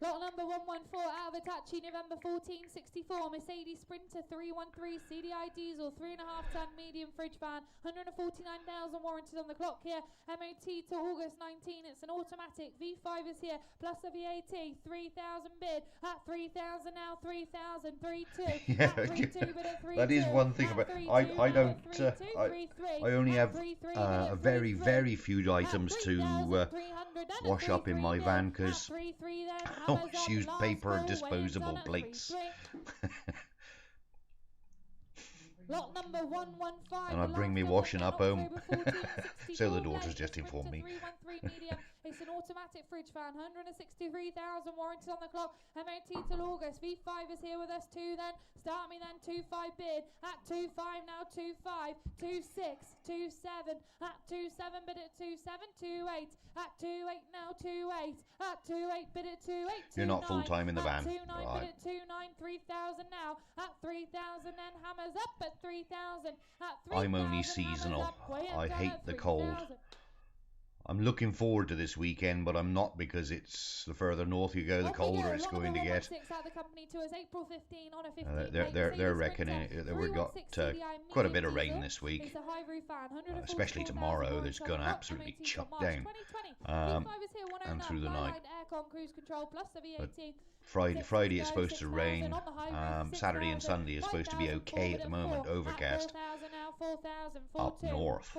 Lot number 114 out of Hitachi, November 1464. Mercedes Sprinter 313, CDI diesel, 3.5 ton medium fridge van, 149,000 warranted on the clock here. MOT to August 19. It's an automatic. V5 is here, plus a VAT. 3,000 bid at 3,000 now. 3,000. 3,2. Yeah, at 3,2 bid at 3,2. that is one thing about I don't I only have very few items to wash up in my van because I always use paper disposable plates. Lot number 115. And I bring me washing up home. So the daughter's just informed me. 313 medium. It's an automatic fridge fan, 163,000 warranted on the clock. MOT till August. V5 is here with us too then. Start me then, 2.5 bid. At 2.5 now, 2.5. 2.6, 2.7. At 2.7 bid at 2.7, 2.8. At 2.8 now, 2.8. At 2.8 bid at 2.8. You're not full time in the van. At 2.9 right. bid at 2.9, 3,000 now. At 3,000 then hammers up at 3,000. At 3,000 I'm only seasonal. I hate the 3,000. cold. I'm looking forward to this weekend, but I'm not because it's the further north you go, the colder it's going to get. They're reckoning we've got quite a bit of rain this week, especially tomorrow. There's going to absolutely chuck down and through the night. But Friday is supposed to rain. Saturday and Sunday is supposed to be okay at the moment, overcast. Up north.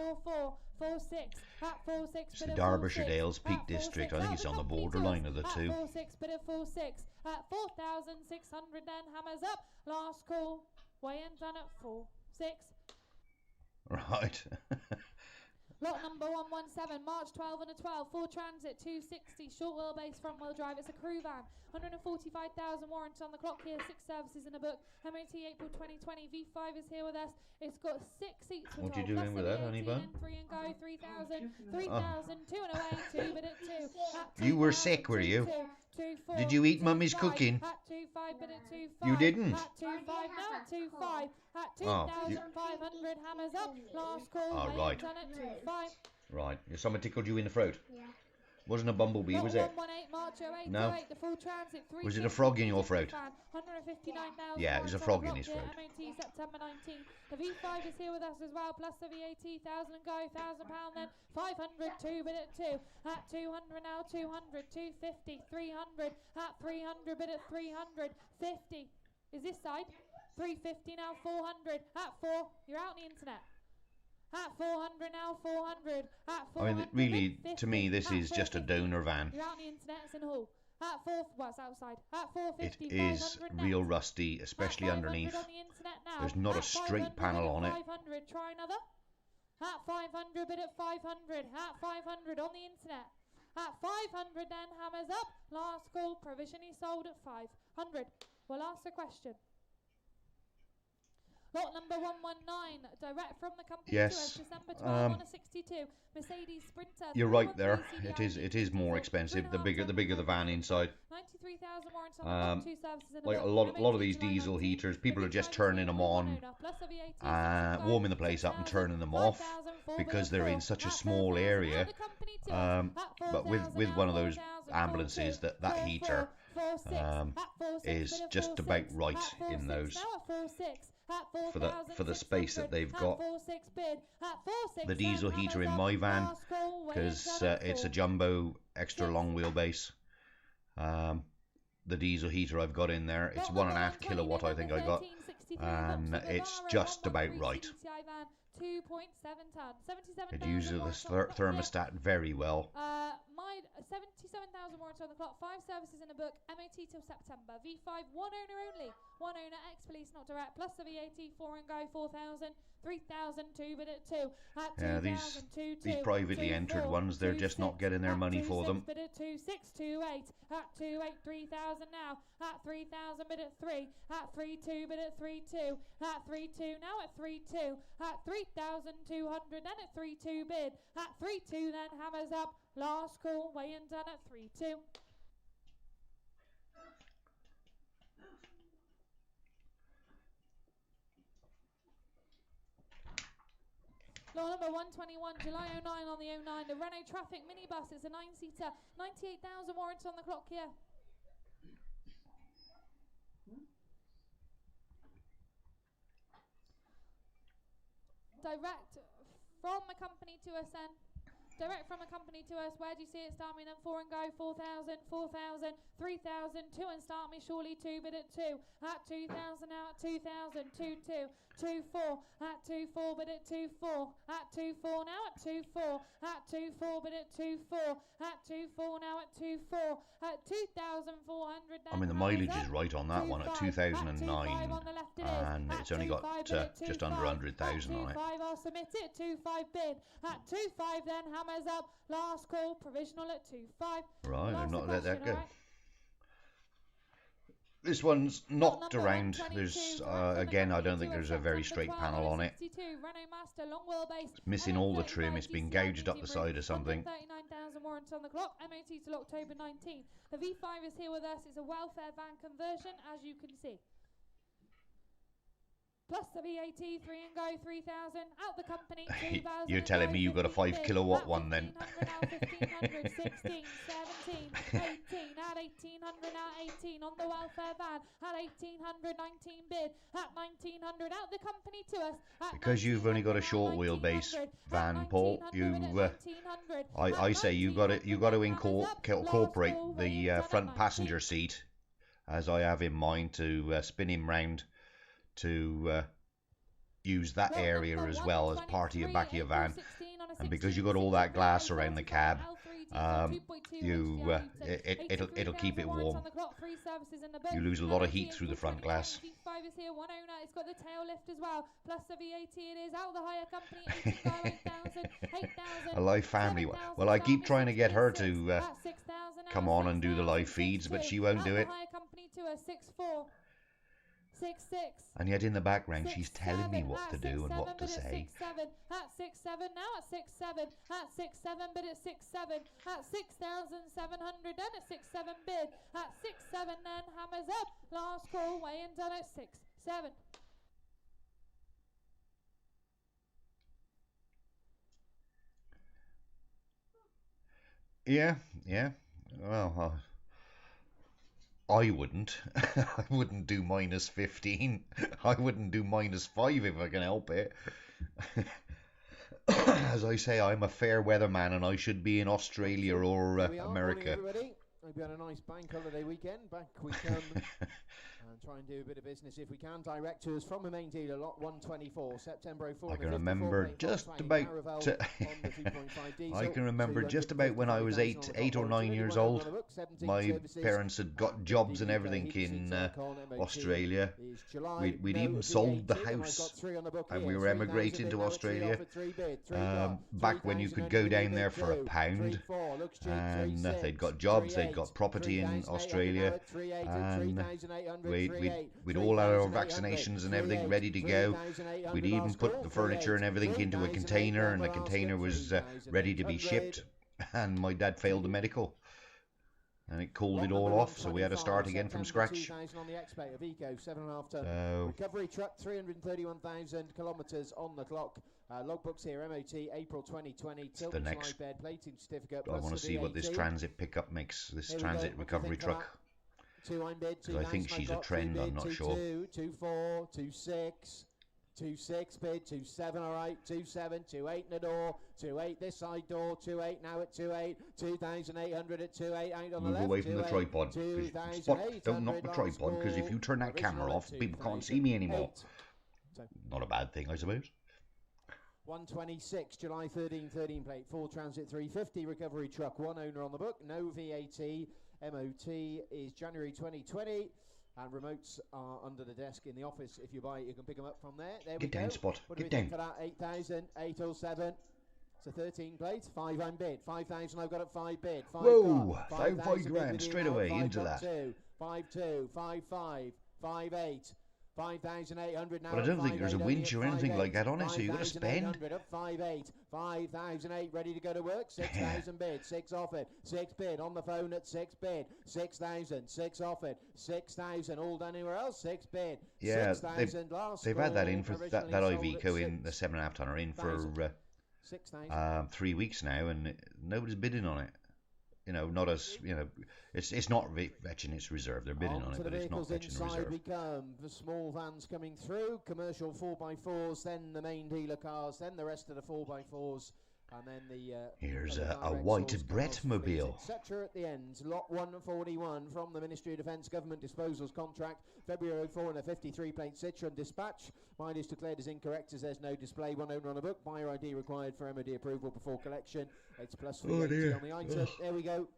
It's the Derbyshire Dales Peak District. I think it's on the borderline of the two. 4.6 at 4,600 then hammers up. Last call. Weigh in done at 4.6. Right. Lot number 117, March 12 and a 12, Ford Transit 260, short wheelbase, front wheel drive. It's a crew van, 145,000 warranted on the clock here, 6 services in a book. MOT April 2020, V5 is here with us. It's got 6 seats. What are you doing with that, honey bun? 3 and go, 3,000, 3,000, 2 and away, 2 bid at 2. You were sick, were you? 2, 4, did you eat Mummy's cooking? At 2.5 bid at 2.5. You didn't? At 2.5 now, at 2.5. At 2,500 hammers up. Last call. Oh, right. Done at 2.5. Right. Someone tickled you in the throat? Yeah. Wasn't a bumblebee, was it? 118 March 08 No. 08, the full transit, Was it a frog in your throat? 159,000. Yeah, it was a frog in his throat. MOT September 19. The V5 is here with us as well, plus the VAT, 1,000 and go, £1,000 then, 500, 2 bid at 2. At 200 now, 200, 250, 300. At 300 bid at 300, 50. Is this side? 350 now, 400. At 4, you're out on the internet. At 400 now, 400. At 400. I mean, really, to me, this is just a donor van. You're out on the internet, it's in the hall. At 4, well, it's outside. At 450, It is real rusty, especially underneath. On the internet now. There's not a straight panel on it. 500, try another. At 500, bid at 500. At 500 on the internet. At 500 then, hammers up. Last call, provisionally sold at 500. We'll ask a question. Lot number 119, direct from the company to us, December 12, 162, Mercedes Sprinter. You're right there. It is more expensive. The bigger the van inside. 93,000 warranty on the 2 services in Like a lot of these diesel heaters, people are just turning them on, warming the place up and turning them off because they're in such a small area. But with one of those ambulances, that heater is just about right in those. For the space that they've got. The diesel heater in my van, because it's a jumbo extra long wheelbase. The diesel heater I've got in there, it's 1.5 kilowatt I think I got, and it's just about right. 2.7 ton, 77,000. It uses the thermostat very well. My 77,000 warranty on the clock, 5 services in a book, MOT till September. V5, 1 owner only, 1 owner, ex-police, not direct, plus the VAT, 4 and go, 4,000, 3,000, 2 bid at 2. At 2,000, these privately entered ones, they're just not getting their money for them. Bid at 2, 6, 2, 8. At 2, 8, 3,000 now. At 3,000, bid at 3. At 3, 2, bid at 3, 2. At 3, 2, now at 3, 2. At 3,200, then at 3, 2 bid. At 3, 2, then hammers up. Last call, weigh in done at 3, 2. Law number 121, July 09 on the 09. The Renault Traffic minibus is a 9-seater, 98,000 warranty on the clock here. direct from a company to us then. Direct from a company to us. Where do you see it? Start me then 4 and go. 4,000, 4,000, 3,000, 2 and start me surely 2 bid at 2. At 2,000 now at 2,000, 2, 2, 2, 4. At 2, 4 bid at 2, 4. At 2, 4 now at 2, 4. At 2, 4 bid at 2, 4. At 2, 4 now at 2, 4. At 2,400 now. I mean, the mileage is right on that one at 2009, and it's only got just under 100,000 on it. 2.5, I'll submit it. 2.5 bid. At 2.5 then, hammers up. Last call, provisional at 2.5. Right, I've not let that go. Right. This one's knocked around. There's, again, I don't think there's a very straight panel on it. It's missing all the trim. It's been gouged up the side or something. 39,000 warrant on the clock. MOT till October 19. The V5 is here with us. It's a welfare van conversion, as you can see. Plus the VAT, 3 and go, 3,000. Out the company, 2,000. You're telling me you got a 5 kilowatt one then? 1,500, 16, 17, 18. At 1,800, now 18 on the welfare van. At 1,800, 19 bid. At 1,900, out the company to us. Because you've only got a short wheelbase van, Paul. I say you got to incorporate the front passenger seat, as I have in mind, to spin him round. To use that area as well as part of your back of your van, and because you've got all that glass around the cab, it'll keep it warm. You lose a lot of heat through the front glass. It's got the tail lift as well, plus the VAT. It is out the hire company. 8,000. A live family. Well, I keep trying to get her to come on and do the live feeds, but she won't do it. 6,4. 6, 6. And yet in the background she's telling me what to do and what to say. 6, 7. At 6, 7 now at 6, 7. At 6, 7 bid at 6, 7. At 6,700 then at 6, 7 bid. At 6, 7 then hammers up. Last call, weigh in done at 6, 7. Yeah. Well, I wouldn't. I wouldn't do minus 15. I wouldn't do minus 5 if I can help it. As I say, I'm a fair weather man and I should be in Australia or America. Hope you had a nice bank holiday weekend. Back we come and try and do a bit of business if we can. Direct to us from the main dealer, lot 124, September 04. I can remember just about. I can remember just about when I was 8 or 9 years old. My parents had got jobs and everything in Australia. We'd even sold the house, and we were emigrating to Australia. Back when you could go down there for £1, and they'd got jobs. They'd got property in Australia, and we'd all had our vaccinations and everything ready to go. We'd even put the furniture and everything into a container, and the container was ready to be shipped, and my dad failed the medical and it called it all off, so we had to start again from scratch. Recovery truck, 331,000 kilometres on the clock. Logbooks here, MOT, April 2020. The next bed, plating certificate. I want to see what this transit pickup makes, this transit recovery truck. Because I think she's a trend, I'm not sure. 2, 4, 2, 6. 2-6 bid, 2-7, all right, 2-7, 2-8 in the door, 2-8 this side door, 2-8 now at 2-8, 2,800 at 2-8, 8 on the left. Move away from the tripod. Don't knock the tripod, because if you turn that camera off, people can't see me anymore. Not a bad thing, I suppose. 126, July 13 plate, Ford Transit 350, recovery truck, one owner on the book, no VAT, MOT is January 2020. And remotes are under the desk in the office. If you buy it, you can pick them up from there. There we go. Get down, Spot. What Get down. For that? 8,000, 807. It's a 13 plate. 5 on bid. 5,000 I've got at 5 bid. 5 Whoa! got. 5 grand straight away into that. 5-2, 5-5, 5-8. 5,800 now. But I don't think there's a winch or anything like that on it, so you've got to spend. 5-8, 5,008 ready to go to work. 6,000 bid, 6 offered, 6 bid on the phone at 6 bid, 6,000, 6 offered, 6,000 all done anywhere else. 6 bid, yeah, 6,000 last. They've had that in for that Iveco in the 7.5 tonner in for 3 weeks now, and nobody's bidding on it. you know, not as, you know, it's not fetching its reserve. They're bidding on it, but it's not fetching the reserve. We come. The small vans coming through, commercial 4x4s, then the main dealer cars, then the rest of the 4x4s. And then the here's a white Brightwells, etc. At the end, lot 141 from the Ministry of Defence Government Disposals Contract, February 04 and a 53 plate Citroen Dispatch. Mine is declared as incorrect as there's no display. One owner on a book. Buyer ID required for MOD approval before collection. It's plus 380 on the item. There we go.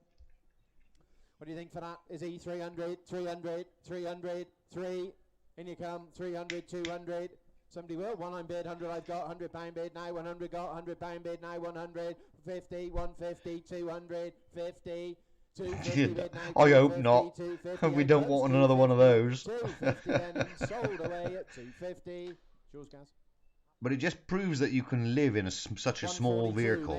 What do you think for that? Is he 300, 300, 300, 3? In you come, 300, 200. Somebody will. One I'm bid, 100 I've got, £100 bid now, 100 got, £100 bid now, 100, 50, 150, 200, 50, 250 bid now. I hope not. We don't want another one of those. 250 then sold away at 250. Jules Gas. But it just proves that you can live in such a small vehicle.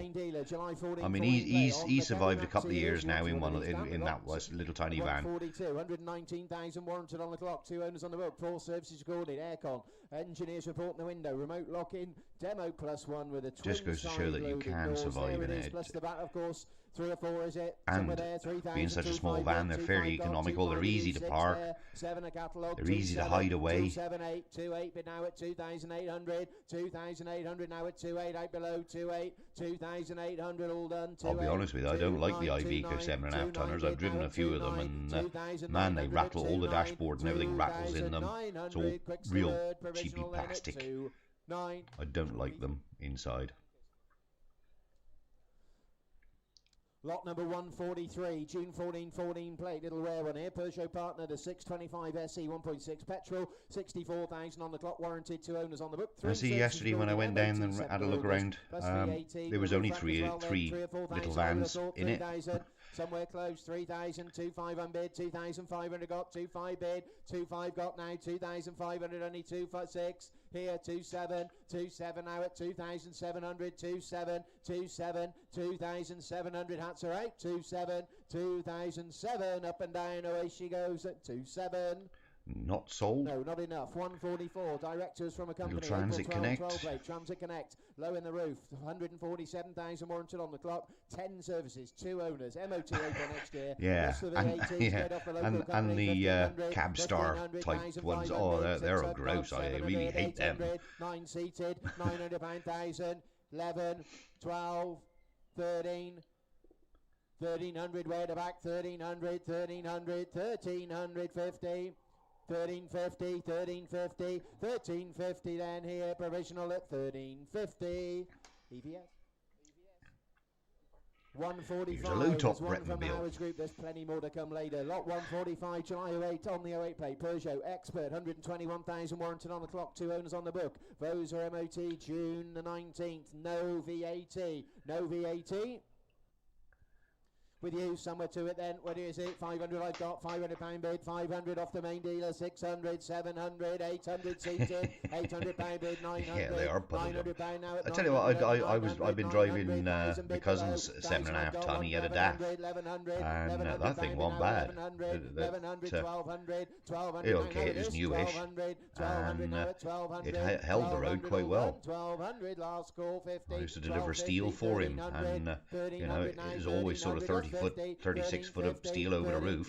I mean, he survived a couple of years now in that little tiny van. 142, 119,000 warranted on the clock. 2 owners on the book. 4 services recorded. Aircon. Engineers report in the window. Remote lock-in. Demo +1 with a twin. Just goes to show that you can survive in it. Plus the back, of course. 3 or 4 is it? And being such a small van, they're fairly economical. They're easy to park. They're easy to hide away. 278 bid now at 2,800. 2,800 now at 288 below 28. 2,800 all done. I'll be honest with you, I don't like the IVECO 7.5 tonners. I've driven a few of them, and man, they rattle. All the dashboard and everything rattles in them. It's all real cheapy plastic. I don't like them inside. Lot number 143, June 14 plate, little rare one here. Peugeot partner, the 625 SE 1.6 petrol, 64,000 on the clock, warranted, 2 owners on the book. I see yesterday when I went down and had a look around, there was only three little vans in it. Somewhere close, 3,000, 2,500 bid, 2,500 got, 2,500 bid, 2,500 got now, 2,500 only, 2,600 here, 2,700, 2,700 now at 2,700, 2,700, 2,700, 2,700 hats are out, 2,700, 2,700 up and down, away she goes at 2,700. Not sold. No, not enough. 144. Directors from a company. Little Transit Connect. 12 Transit Connect. Low in the roof. 147,000 warranted on the clock. 10 services. 2 owners. MOT open next year. Yeah. And the cab star type ones. Oh, they're gross. I really hate them. 9 seated. £900, 1,000. 11, 12, 13. 1,300 way to back. 1,300, 1,300, 1,350. 1350, 1350, 1350 then here, provisional at 1350. EVS. 145. A low top one from Brightwells. Howard's group. There's plenty more to come later. Lot 145, July 08 on the 08 plate. Peugeot Expert, 121,000 warranted on the clock. 2 owners on the book. Voser MOT, June the 19th. No VAT. No VAT. With you, somewhere to it then. What is it? 500 I've got. £500 bid. 500 off the main dealer. 600, 700, 800 seated. £800 bid. 900. Yeah, they are putting them. £900 now at I tell you what, I've been driving my cousin's 7.5 ton. He had a DAF, and that thing wasn't bad. Okay, it was newish, and it held the road quite well. I used to deliver steel for him, and you know, it was always sort of 36 foot of steel over the roof.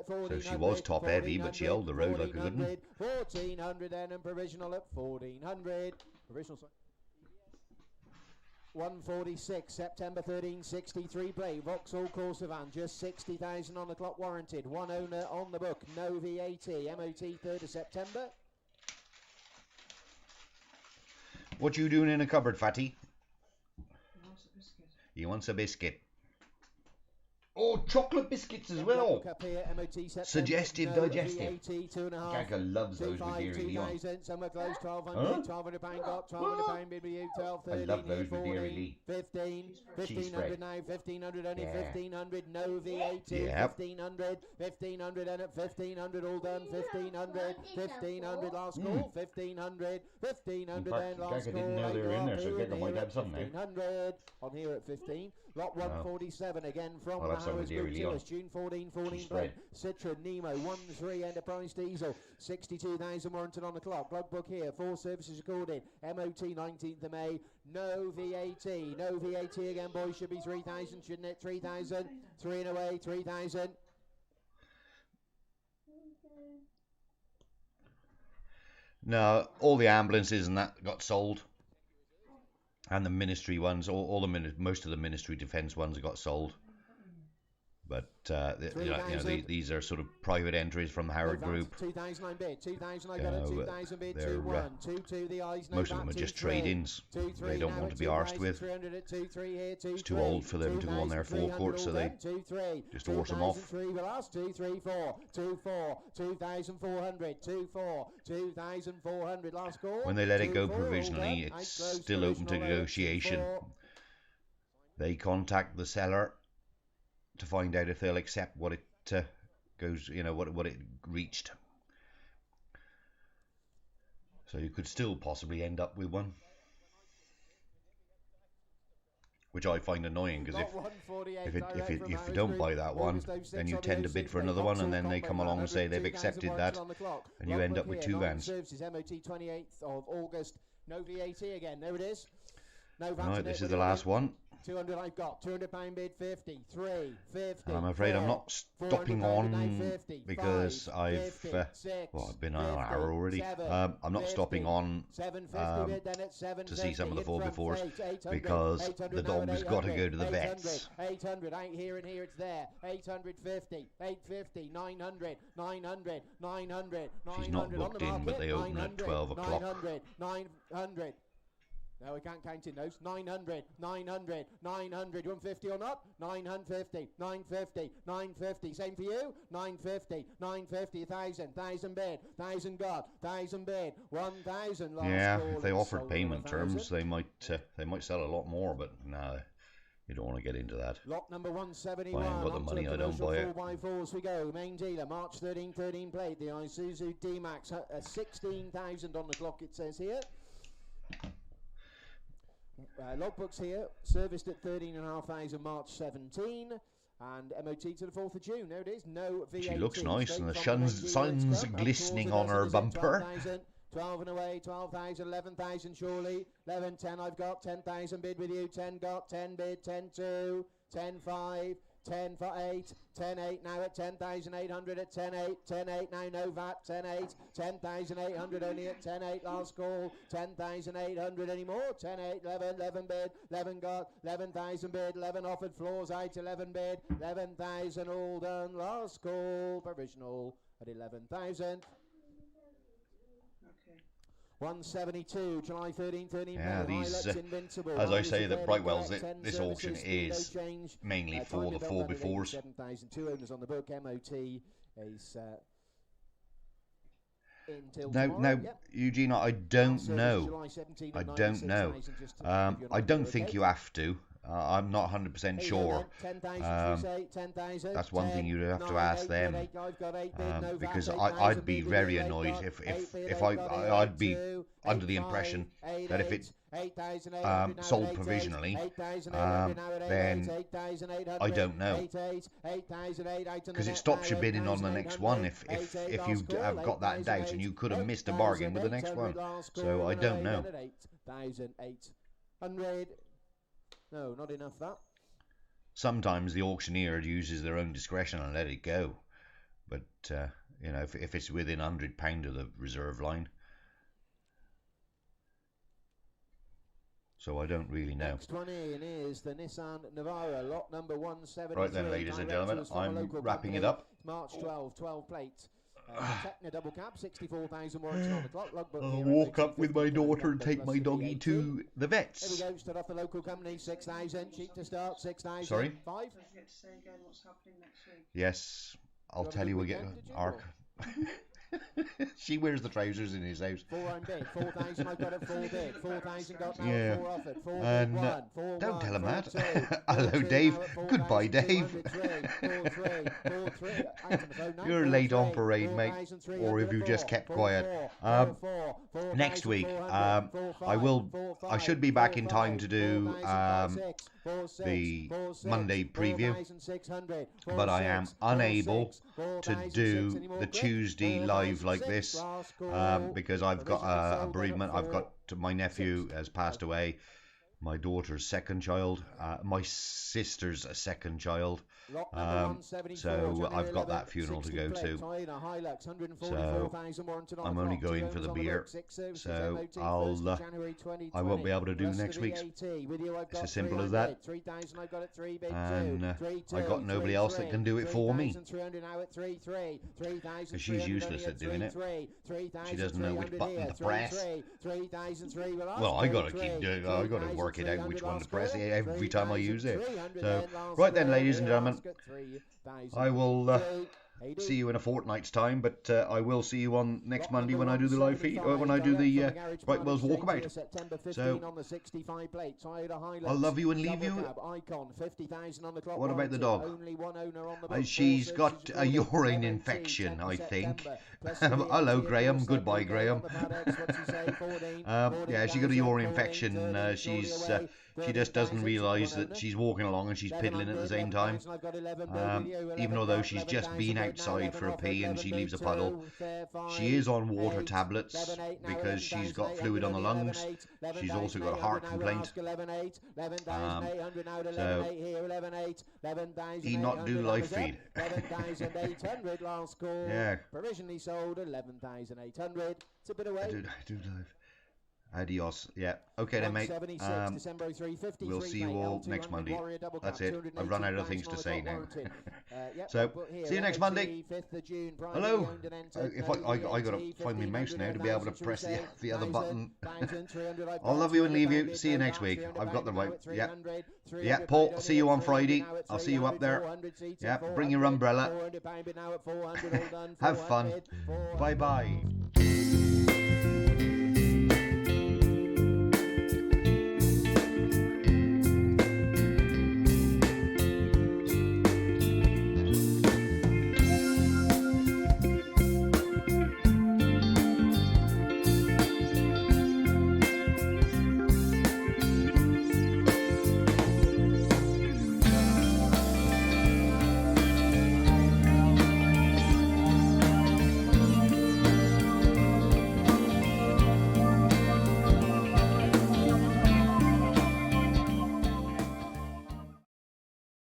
So she was top heavy, but she held the road like a good one. 1,400 then, and provisional at 1,400. Provisional, sorry. 146, September 1363 plate, Vauxhall Corsa van, just 60,000 on the clock, warranted. 1 owner on the book, no VAT, MOT 3rd of September. What you doing in a cupboard, Fatty? He wants a biscuit. Oh, chocolate biscuits as well. Suggestive digestive. Gaga loves those with dairy Lee on. I love those with dairy Lee. 1,500 now, 1,500 only, 1,500 no VAT, 1,500, 1,500 and at 1,500 all done, 1,500, 1,500 last call, 1,500, 1,500 then last call. Gaga didn't know they were in there, so get them might have some now. 1,500 on here at 15. Lot 147 again from I'll have sorry, Powers Deary Group Leon. 2, June 14, 14 She's plate. spread. Citra, Nemo, 1-3 Enterprise Diesel, 62,000 warranted on the clock. Logbook here, 4 services recorded. MOT 19th of May, no VAT. No VAT again, boys. Should be 3,000, shouldn't it? 3,000, 3 and away, 3,000. No, all the ambulances and that got sold, and the ministry ones, most of the ministry defence ones got sold. But these are sort of private entries from the Howard Group. 2,000 I bid, 2,000 I got it, 2,000 bid, 2-1, 2-2 the eyes. Most of them are just trade-ins. They don't want to be arsed with. It's too old for them to go on their forecourt, so they just horse them off. 2, 3, 4, 2-4, 2,400, 2-4, 2,400 last call. When they let it go provisionally, it's still open to negotiation. They contact the seller to find out if they'll accept what it goes, what it reached. So you could still possibly end up with one, which I find annoying, because if you don't buy that one, then you tend to bid for another one, and then they come along and say they've accepted that, and you end up with 2 vans. MOT 28th of August. No VAT again. There it is. No VAT. Right, this is the last one. 200 I've got. £200 bid 50. 3, 50. And I'm afraid I'm not stopping on because I've been on an hour already. I'm not stopping on to see some of the 4x4s because the dog has got to go to the vets. 800 ain't here and here it's there. 850, 850, 900, 900, 900, 900. She's not booked in, but they open at 12 o'clock. 900, 900. No, we can't count in those. 900, 900, 900. 150 or not? 950, 950, 950. Same for you? 950, 950, 1,000, 1,000 bid, 1,000 got, 1,000 bid, 1,000 last. Yeah, if they offered payment terms, they might sell a lot more, but no, you don't want to get into that. Lot number 171. If I ain't got the money, I don't buy it. 4x4s we go. Main dealer, March 13 plate. The Isuzu D-Max, 16,000 on the clock. It says here. Logbooks here, serviced at 13,500 March 17, and MOT to the 4th of June. There it is, no VAT. She looks nice, and the sun's glistening on her bumper. 12 and away, 12,000, 11,000 surely. 11, 10 I've got, 10,000 bid with you, 10 got, 10 bid, 10 2, 10 5, 10 for 8, 10 8 now at 10,800 at 10 8, 10 8 now no VAT, 10 8, 10,800 only at 10 8 last call, 10,800 anymore, 10 8, 11, 11 bid, 11 got, 11,000 bid, 11 offered, floors out, 11 bid, 11,000 all done, last call, provisional at 11,000. 172, July 13, yeah, these, as I say, the Brightwells, this auction is mainly for the 4x4s. 7,002 owners on the book. MOT is now, Eugene, I don't know. I don't know. I don't think you have to. I'm not 100% sure. That's one thing you'd have to ask them, because I'd be very annoyed if I'd be under the impression that if it sold provisionally, then I don't know, because it stops you bidding on the next one if you have got that doubt and you could have missed a bargain with the next one. So I don't know. 8,800. No, not enough that. Sometimes the auctioneer uses their own discretion and let it go, but if it's within £100 of the reserve line. So I don't really know. Next one in is the Nissan Navara, lot number 173. Right then, ladies and gentlemen, I'm wrapping it up. March 12 plate. Techna double cab, 64,000 warranty on the clock. I'll walk up with my daughter and take my doggy to the vets. Here we go, start off the local company, 6,000, cheap to start, 6,000. Sorry? 5. Don't forget to say again what's happening next week. Yes, I'll tell you again. She wears the trousers in his house. 4 on bid, 4,000, I've got it 4 bid, 4,000 got now, Yeah. 4 offered, 4 And bid 1, 4 don't 1, tell him 4 that. 2, 4 Hello, 3, Dave. now at 4,000, Goodbye, Dave. 4 3, 4 3, out on the phone now, You're 4 late on 3, parade, mate. 4,300 Or if you at just 4, kept 4 quiet. 4, 4 4, Next week, 4,400, 4 5, I will. 4 5, I should be back 4 in time 5, to do 4,000, 4 6, the 4 6, Monday preview, 4,600, but I am 4 unable 6, to 4,006, do any more the quick? Tuesday live like 4,006, this last call. because I've got Originally a sold on bereavement. at I've got my nephew has passed away. My daughter's second child. My sister's a second child. Lot number 174, So January I've got 11th, that funeral to 60 go plate, to. Tyler Hilux, 144,000 warranted on I'm the only clock, going two for the owners on beer. book, 6 services, So MOT, I'll 1st of January 2020. I won't be able to do Rest of next the week's. VAT. With you, I've It's got as simple 300, as that. 3,000, I've got it 3 bid And 2, 3 2, I got nobody 3 else that can do it for me. 3,300 now at 3 3, 3,000. She's useless at doing it. She doesn't know which button to press. 3,003. Well, I gotta keep doing. I gotta work it out which one to press every time I use it. So, right then, ladies and gentlemen, I will see you in a fortnight's time, but I will see you on next Monday when I do the live feed, or when I do the Brightwells walkabout. So, I'll love you and leave you. What about the dog? She's got a urine infection, I think. Hello, Graham. Goodbye, Graham. Yeah, she got a urine infection. She just doesn't realise that she's walking along and she's piddling at the same time. Even although she's just been outside for a pee and she leaves a puddle. She is on water tablets because she's got fluid on the lungs. She's also got a heart complaint. So, he not do live feed. 11,800 last call. Yeah. Provisionally sold 11,800. It's a bit away. I do live. Adios. Yeah. Okay then, mate. We'll see you all next Monday. That's it. I've run out of things to say now. So, see you next Monday. Hello. If I gotta find my mouse now to be able to press the other button. I'll love you and leave you. See you next week. I've got the right. Yeah. Yeah, Paul. I'll see you on Friday. I'll see you up there. Yeah. Bring your umbrella. Have fun. Bye bye.